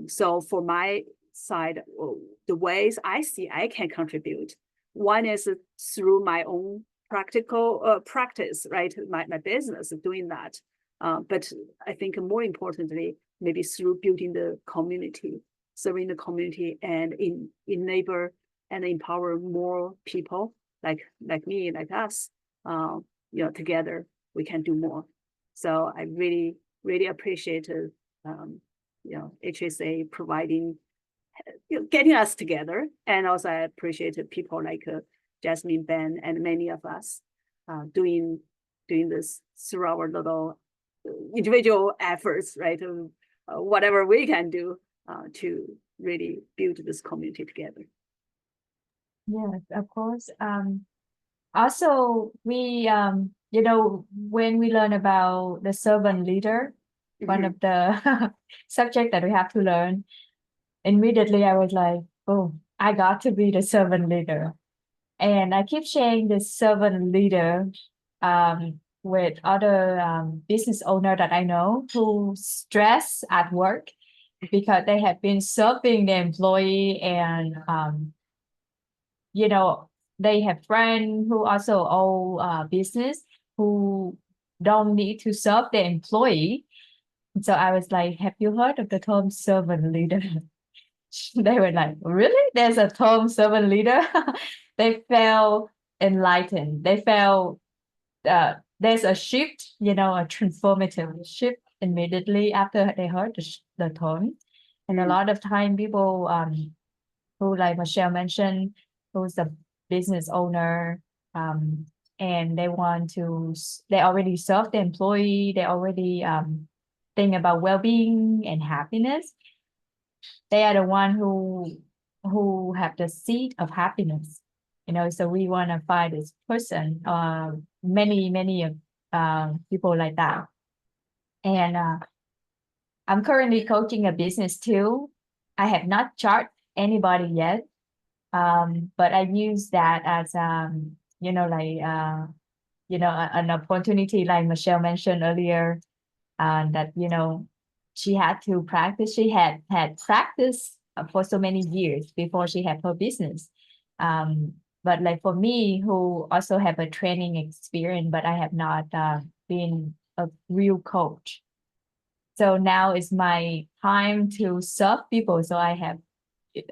So for my side, the ways I see I can contribute, one is through my own practical practice, right? My business doing that. But I think more importantly, maybe through building the community, serving the community, and enable and empower more people like me, like us. Together we can do more. So I really, really appreciate HSA providing, getting us together, and also I appreciate people like Jasmine, Ben, and many of us doing this through our little individual efforts, right? Whatever we can do to really build this community together. Yes, of course. Also, we you know, when we learn about the servant leader, one of the subject that we have to learn, immediately I was like, oh, I got to be the servant leader. And I keep sharing this servant leader with other business owner that I know who stress at work because they have been serving the employee and you know, they have friends who also own business who don't need to serve the employee. So I was like, have you heard of the term servant leader? They were like, really? There's a term servant leader? They felt enlightened. They felt there's a shift, you know, a transformative shift immediately after they heard the term. And a lot of time people who, like Michelle mentioned, who's a business owner, and they want to, they already serve the employee, they already think about well-being and happiness. They are the one who have the seed of happiness, you know. So we want to find this person, many of people like that. And I'm currently coaching a business too. I have not charged anybody yet, but I use that as you know, like you know, an opportunity, like Michelle mentioned earlier, that, you know, she had to practice. She had practiced for so many years before she had her business. But like for me, who also have a training experience, but I have not been a real coach. So now is my time to serve people. So I have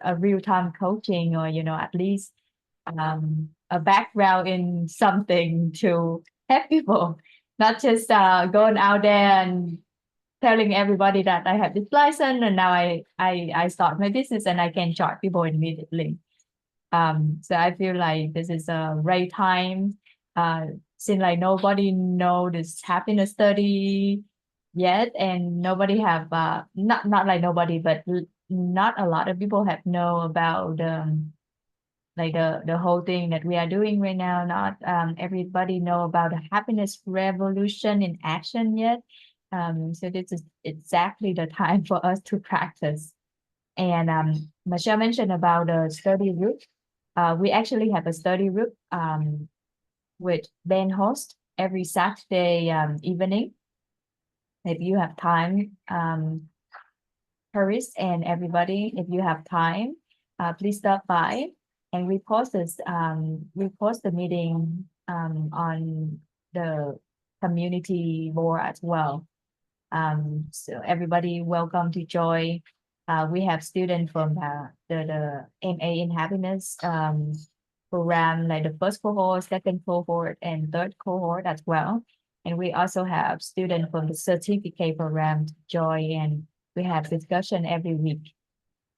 a real time coaching, or, you know, at least a background in something to help people, not just going out there and telling everybody that I have this license and now I start my business and I can charge people immediately. So I feel like this is a right time. Since like nobody know this happiness study yet, and nobody have not like nobody, but not a lot of people have know about like the whole thing that we are doing right now. Not everybody know about the happiness revolution in action yet. So this is exactly the time for us to practice. And Michelle mentioned about the study group. We actually have a study group with Ben host every Saturday evening. If you have time, Paris and everybody, if you have time, please stop by. And we post this. We post the meeting on the community board as well. So everybody welcome to join. We have students from the MA in Happiness program, like the first cohort, second cohort, and third cohort as well. And we also have students from the certificate program to join, and we have discussion every week.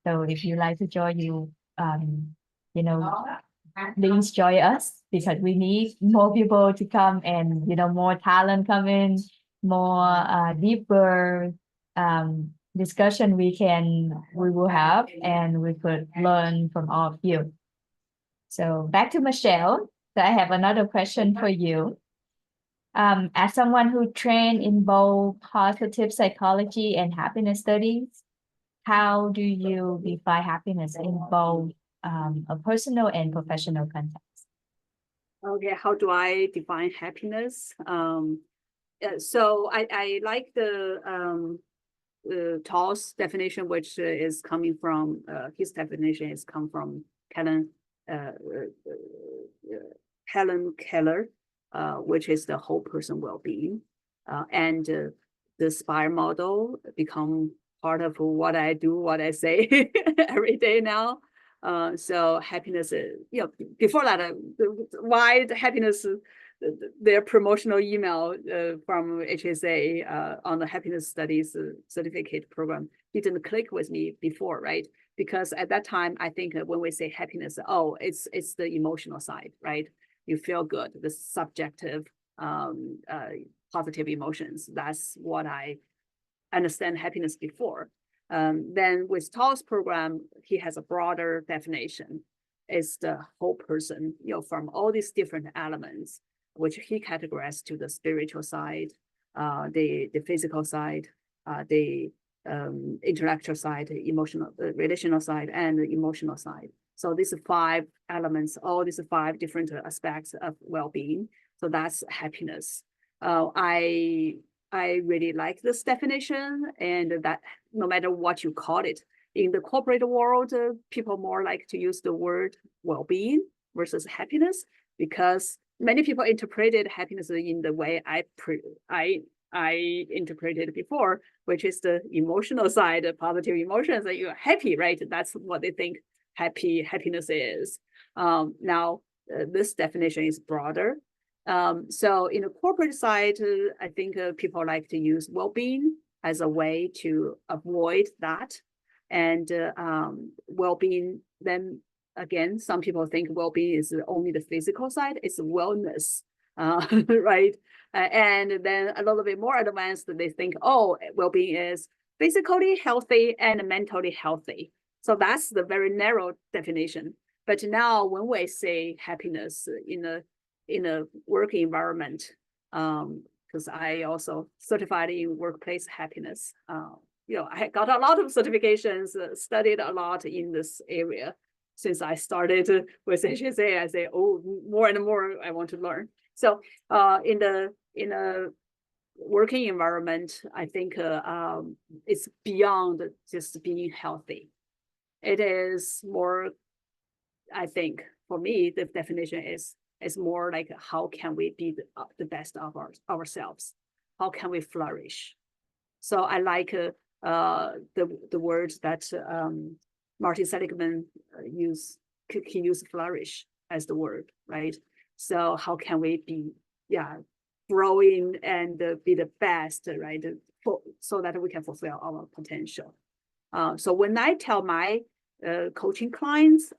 So if you like to join, you know, please join us, because we need more people to come, and, you know, more talent come in, more deeper discussion we will have, and we could learn from all of you. So back to Michelle. So I have another question for you. As someone who trained in both positive psychology and happiness studies, how do you define happiness in both a personal and professional context? Okay, how do I define happiness? So I like the Tall's definition, which is coming from his definition is come from Helen Keller, which is the whole person well-being, and the SPIRE model become part of what I do, what I say every day now. So happiness, you know, before that, why the happiness, their promotional email from HSA on the happiness studies certificate program didn't click with me before, right? Because at that time, I think when we say happiness, oh, it's the emotional side, right? You feel good, the subjective positive emotions. That's what I understand happiness before. Then with Tall's program, he has a broader definition. It's the whole person, you know, from all these different elements. which he categorized to the spiritual side, the physical side, the intellectual side, emotional, relational side, and the emotional side. So these 5 elements, all these 5 different aspects of well-being. So that's happiness. I really like this definition, and that no matter what you call it, in the corporate world, people more like to use the word well-being versus happiness, because many people interpreted happiness in the way I interpreted before, which is the emotional side, positive emotions, that you're happy, right? That's what they think happiness is. Now, this definition is broader. So in the corporate side, I think people like to use well-being as a way to avoid that. And well-being, then again, some people think well-being is only the physical side, it's wellness, right? And then a little bit more advanced, they think, oh, well-being is physically healthy and mentally healthy. So that's the very narrow definition. But now when we say happiness in a work environment, because I also certified in workplace happiness, I got a lot of certifications, studied a lot in this area. Since I started with HSA, I say, oh, more and more I want to learn. So in a working environment, I think it's beyond just being healthy. It is more, I think, for me, the definition is more like how can we be the best of ourselves? How can we flourish? So I like the words that Martin Seligman he used flourish as the word, right? So how can we be, growing and be the best, right? So that we can fulfill our potential. So when I tell my coaching clients,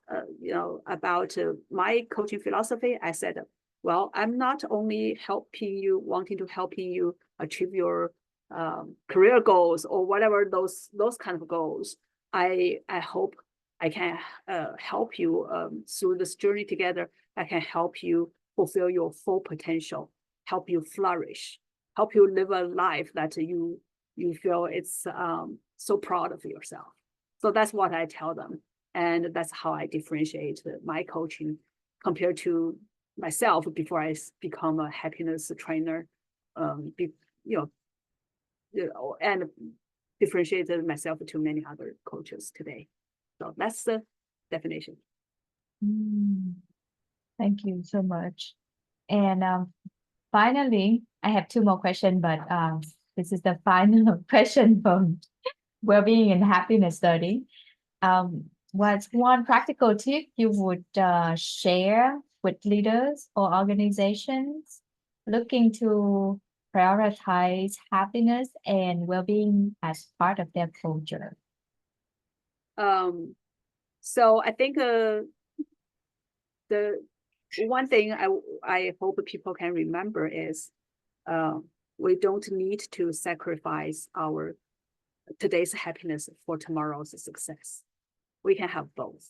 about my coaching philosophy, I said, well, I'm not only wanting to help you achieve your career goals or whatever those kind of goals. I hope I can help you through this journey together. I can help you fulfill your full potential, help you flourish, help you live a life that you feel it's so proud of yourself. So that's what I tell them. And that's how I differentiate my coaching compared to myself before I become a happiness trainer, and differentiated myself to many other coaches today. So that's the definition. Thank you so much. And finally, I have 2 more questions, but this is the final question from Wellbeing and Happiness Study. What's one practical tip you would share with leaders or organizations looking to prioritize happiness and well-being as part of their culture? So I think the one thing I hope people can remember is we don't need to sacrifice our today's happiness for tomorrow's success. We can have both.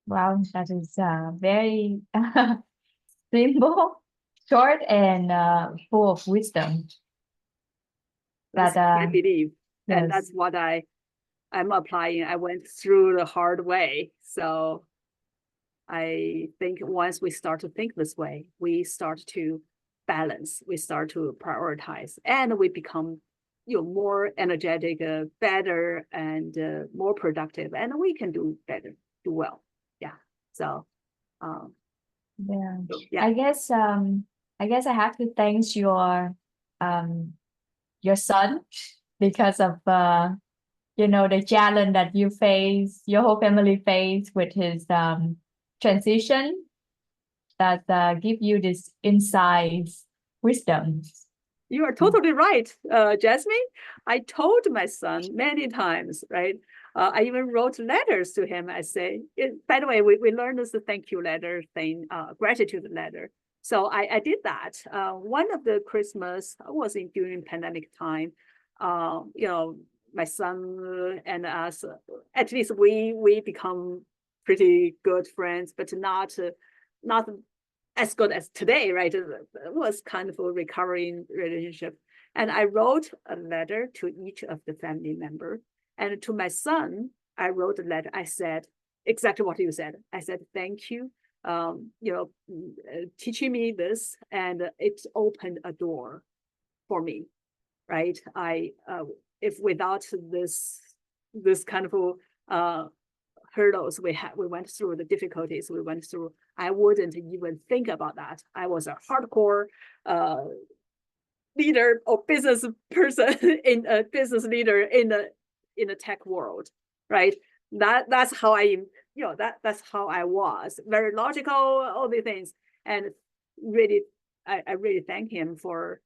Wow, that is very simple, short, and full of wisdom. That's what I believe. Yes. And that's what I'm applying. I went through the hard way. So I think once we start to think this way, we start to balance, we start to prioritize, and we become more energetic, better, and more productive, and we can do better, do well. Yeah. So yeah. I guess I have to thank your son, because of the challenge that your whole family faced with his transition, that give you this insights, wisdom. You are totally right, Jasmine. I told my son many times, right? I even wrote letters to him. I say, by the way, we learned this thank you letter thing, gratitude letter. So I did that. One of the Christmas was during pandemic time. My son and us, at least we become pretty good friends, but not as good as today, right? It was kind of a recovering relationship. And I wrote a letter to each of the family member. And to my son, I wrote a letter. I said exactly what you said. I said, thank you, teaching me this, and it opened a door for me, right? If without this kind of hurdles we went through, the difficulties we went through, I wouldn't even think about that. I was a hardcore leader or business person in a business leader in the tech world, right? That's how that's how I was, very logical, all the things. And really, I really thank him for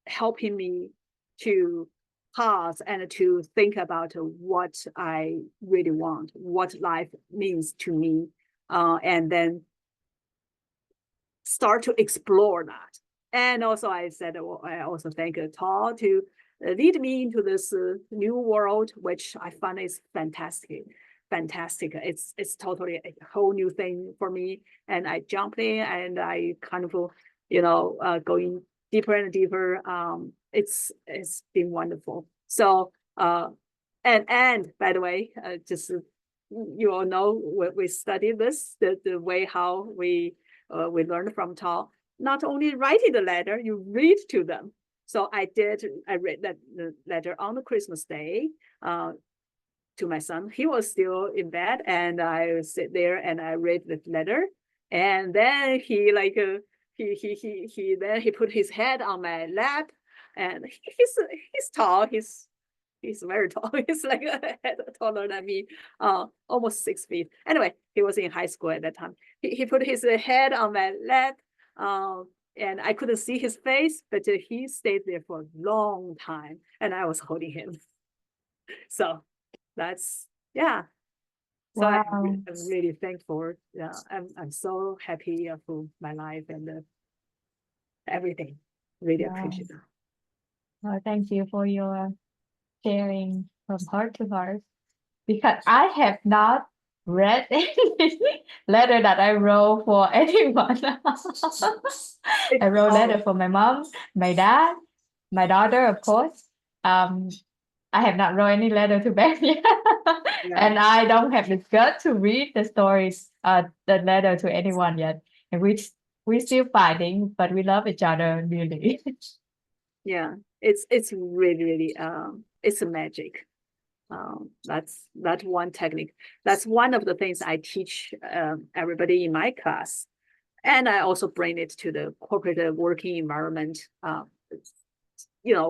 helping me to pause and to think about what I really want, what life means to me, and then start to explore that. And also I said, I also thank Tall to lead me into this new world, which I find is fantastic. It's totally a whole new thing for me. And I jumped in and I kind of, going deeper and deeper. It's been wonderful. So, and by the way, just you all know we study this, the way how we learned from Tall. Not only writing the letter, you read to them. So I read that the letter on the Christmas day to my son. He was still in bed, and I sit there and I read the letter, and then he put his head on my lap, and he's tall. He's very tall. He's like a head taller than me, almost 6 feet. Anyway, he was in high school at that time. He put his head on my lap, and I couldn't see his face, but he stayed there for a long time, and I was holding him. So that's, yeah. So Wow. I'm really thankful. Yeah, I'm so happy for my life and everything. Really Wow. appreciate it. Well, thank you for your sharing from heart to heart, because I have not read any letter that I wrote for anyone. I wrote letter for my mom, my dad, my daughter, of course. I have not wrote any letter to Ben yet. And I don't have the guts to read the stories, the letter to anyone yet. And we still fighting, but we love each other really. Yeah, it's really it's a magic. That's one technique. That's one of the things I teach everybody in my class, and I also bring it to the corporate working environment.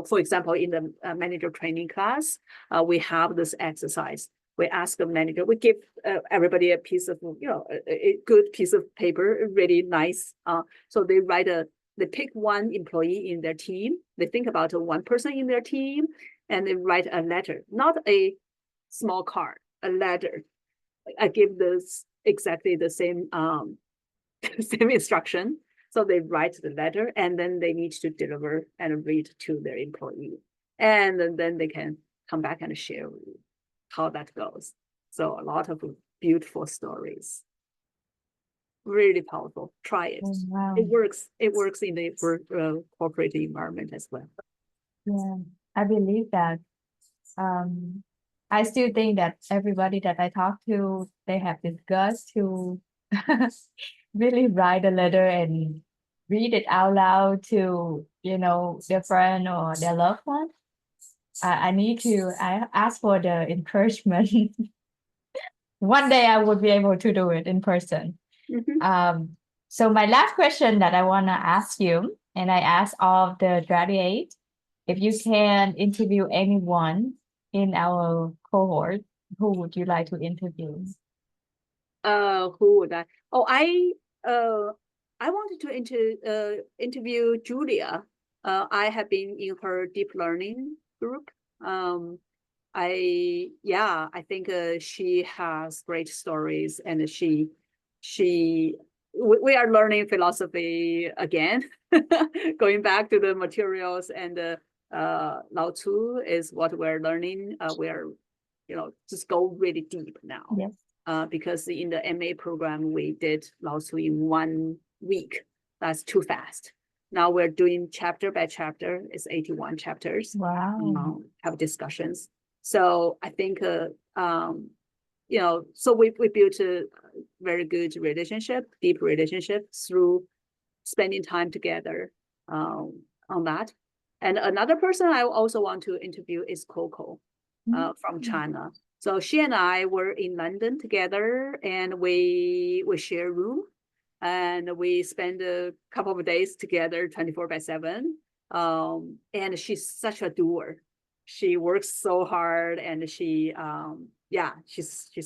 For example, in the manager training class, we have this exercise. We ask the manager, we give everybody a piece of, a good piece of paper, really nice. So they pick one employee in their team. They think about one person in their team, and they write a letter, not a small card, a letter. I give this exactly the same same instruction. So they write the letter, and then they need to deliver and read to their employee. And then they can come back and share how that goes. So a lot of beautiful stories. Really powerful. Try it. Oh, wow. It works. It works in the corporate environment as well. Yeah, I believe that. I still think that everybody that I talk to, they have this guts to really write a letter and read it out loud to, their friend or their loved one. I ask for the encouragement. One day I would be able to do it in person. So my last question that I want to ask you, and I ask all of the graduates, if you can interview anyone in our cohort, who would you like to interview? Who would I? Oh, I wanted to interview Julia. I have been in her deep learning group. I think she has great stories, and we are learning philosophy again, going back to the materials, and Lao Tzu is what we're learning. We're just go really deep now. Yes. Because in the MA program, we did Lao Tzu in 1 week. That's too fast. Now we're doing chapter by chapter. It's 81 chapters. Wow. Have discussions. So I think, so we built a very good relationship, deep relationship through spending time together on that. And another person I also want to interview is Coco from China. So she and I were in London together, and we share a room, and we spend a couple of days together 24/7. And she's such a doer. She works so hard, and she's just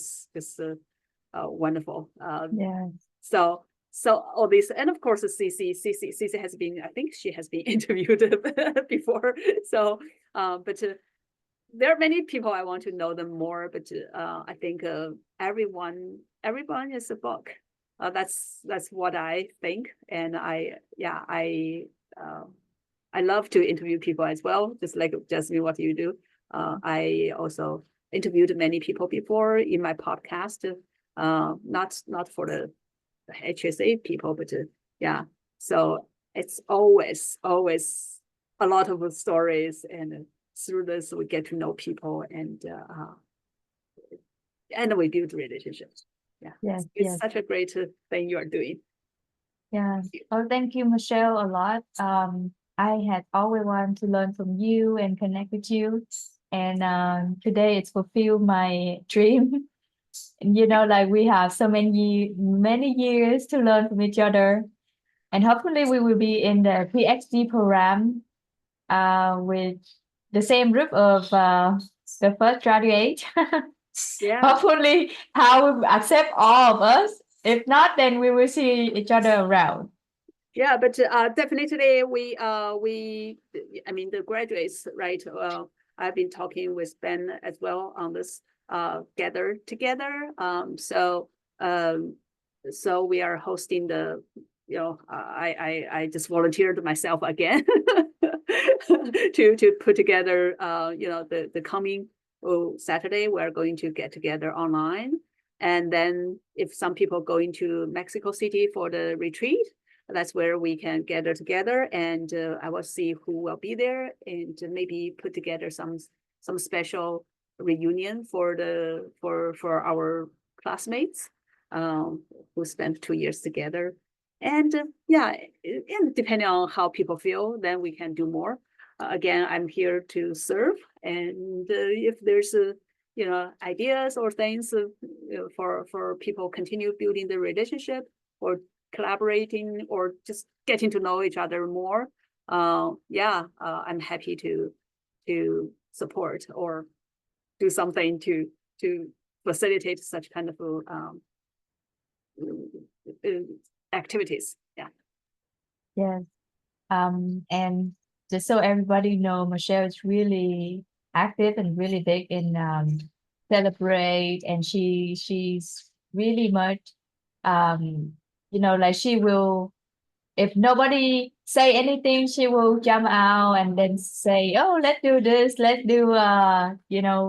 wonderful. Yeah. So all this, and of course, Cici has been, I think she has been interviewed before. So, but there are many people I want to know them more. But I think everyone is a book. That's what I think, and I love to interview people as well, just like Jasmine, what you do. I also interviewed many people before in my podcast, not for the HSA people, but so it's always a lot of stories, and through this we get to know people, and we build relationships. It's such a great thing you are doing. Well, thank you, Michelle, a lot. I had always wanted to learn from you and connect with you, and today it's fulfilled my dream. Like we have so many years to learn from each other, and hopefully we will be in the PhD program with the same group of the first graduate. Hopefully how we accept all of us. If not, then we will see each other around. But definitely I mean, the graduates, right? I've been talking with Ben as well on this gather together. So we are hosting the, I just volunteered myself again to put together, the coming Saturday, we're going to get together online. And then if some people go into Mexico City for the retreat, that's where we can gather together, and I will see who will be there, and maybe put together some special reunion for our classmates who spent 2 years together. And and depending on how people feel, then we can do more. Again, I'm here to serve, and if there's ideas or things for people continue building the relationship, or collaborating, or just getting to know each other more, I'm happy to support or do something to facilitate such kind of activities. And just so everybody know, Michelle is really active and really big in celebrate, and she's really much like she will, if nobody say anything, she will jump out and then say, oh, let's do this, let's do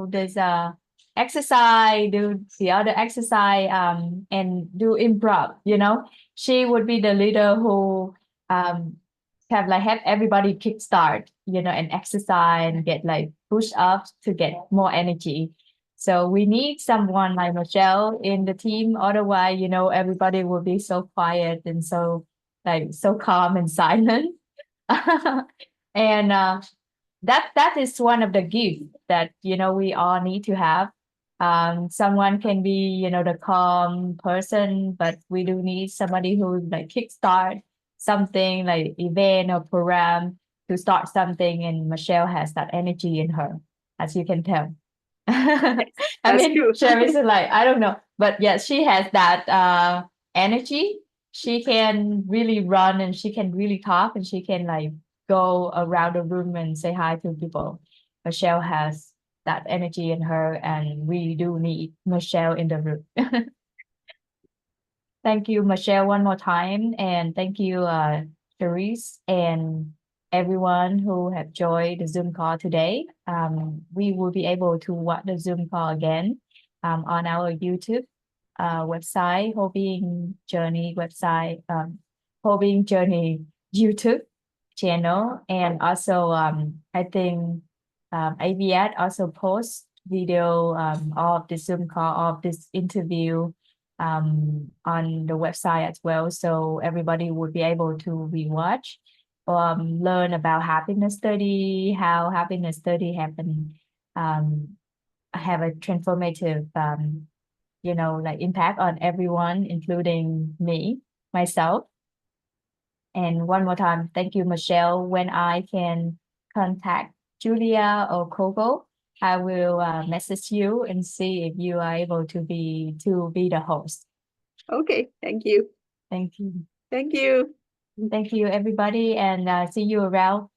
this exercise, do the other exercise, and do improv. She would be the leader who have everybody kickstart, and exercise and get like push up to get more energy. So we need someone like Michelle in the team. Otherwise, everybody will be so quiet and so calm and silent. And that is one of the gifts that we all need to have. Someone can be the calm person, but we do need somebody who like kickstart something, like event or program to start something. And Michelle has that energy in her, as you can tell. I mean, Sherry's like, I don't know, but yes, she has that energy. She can really run, and she can really talk, and she can like go around the room and say hi to people. Michelle has that energy in her, and we do need Michelle in the room. Thank you, Michelle, one more time, and thank you, Therese and everyone who have joined the Zoom call today. We will be able to watch the Zoom call again on our YouTube website, WholeBeing Journey website, WholeBeing Journey YouTube channel, and also I think AVS also posts video of the Zoom call of this interview on the website as well, so everybody would be able to rewatch, learn about happiness study, how happiness study happen, have a transformative like impact on everyone, including myself. And one more time, thank you, Michelle. When I can contact Julia or Coco, I will message you and see if you are able to be the host. Okay, thank you. Thank you. Thank you. Thank you, everybody, and see you around.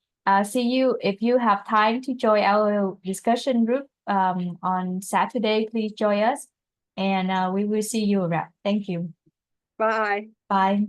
See you if you have time to join our discussion group on Saturday. Please join us, and we will see you around. Thank you. Bye. Bye.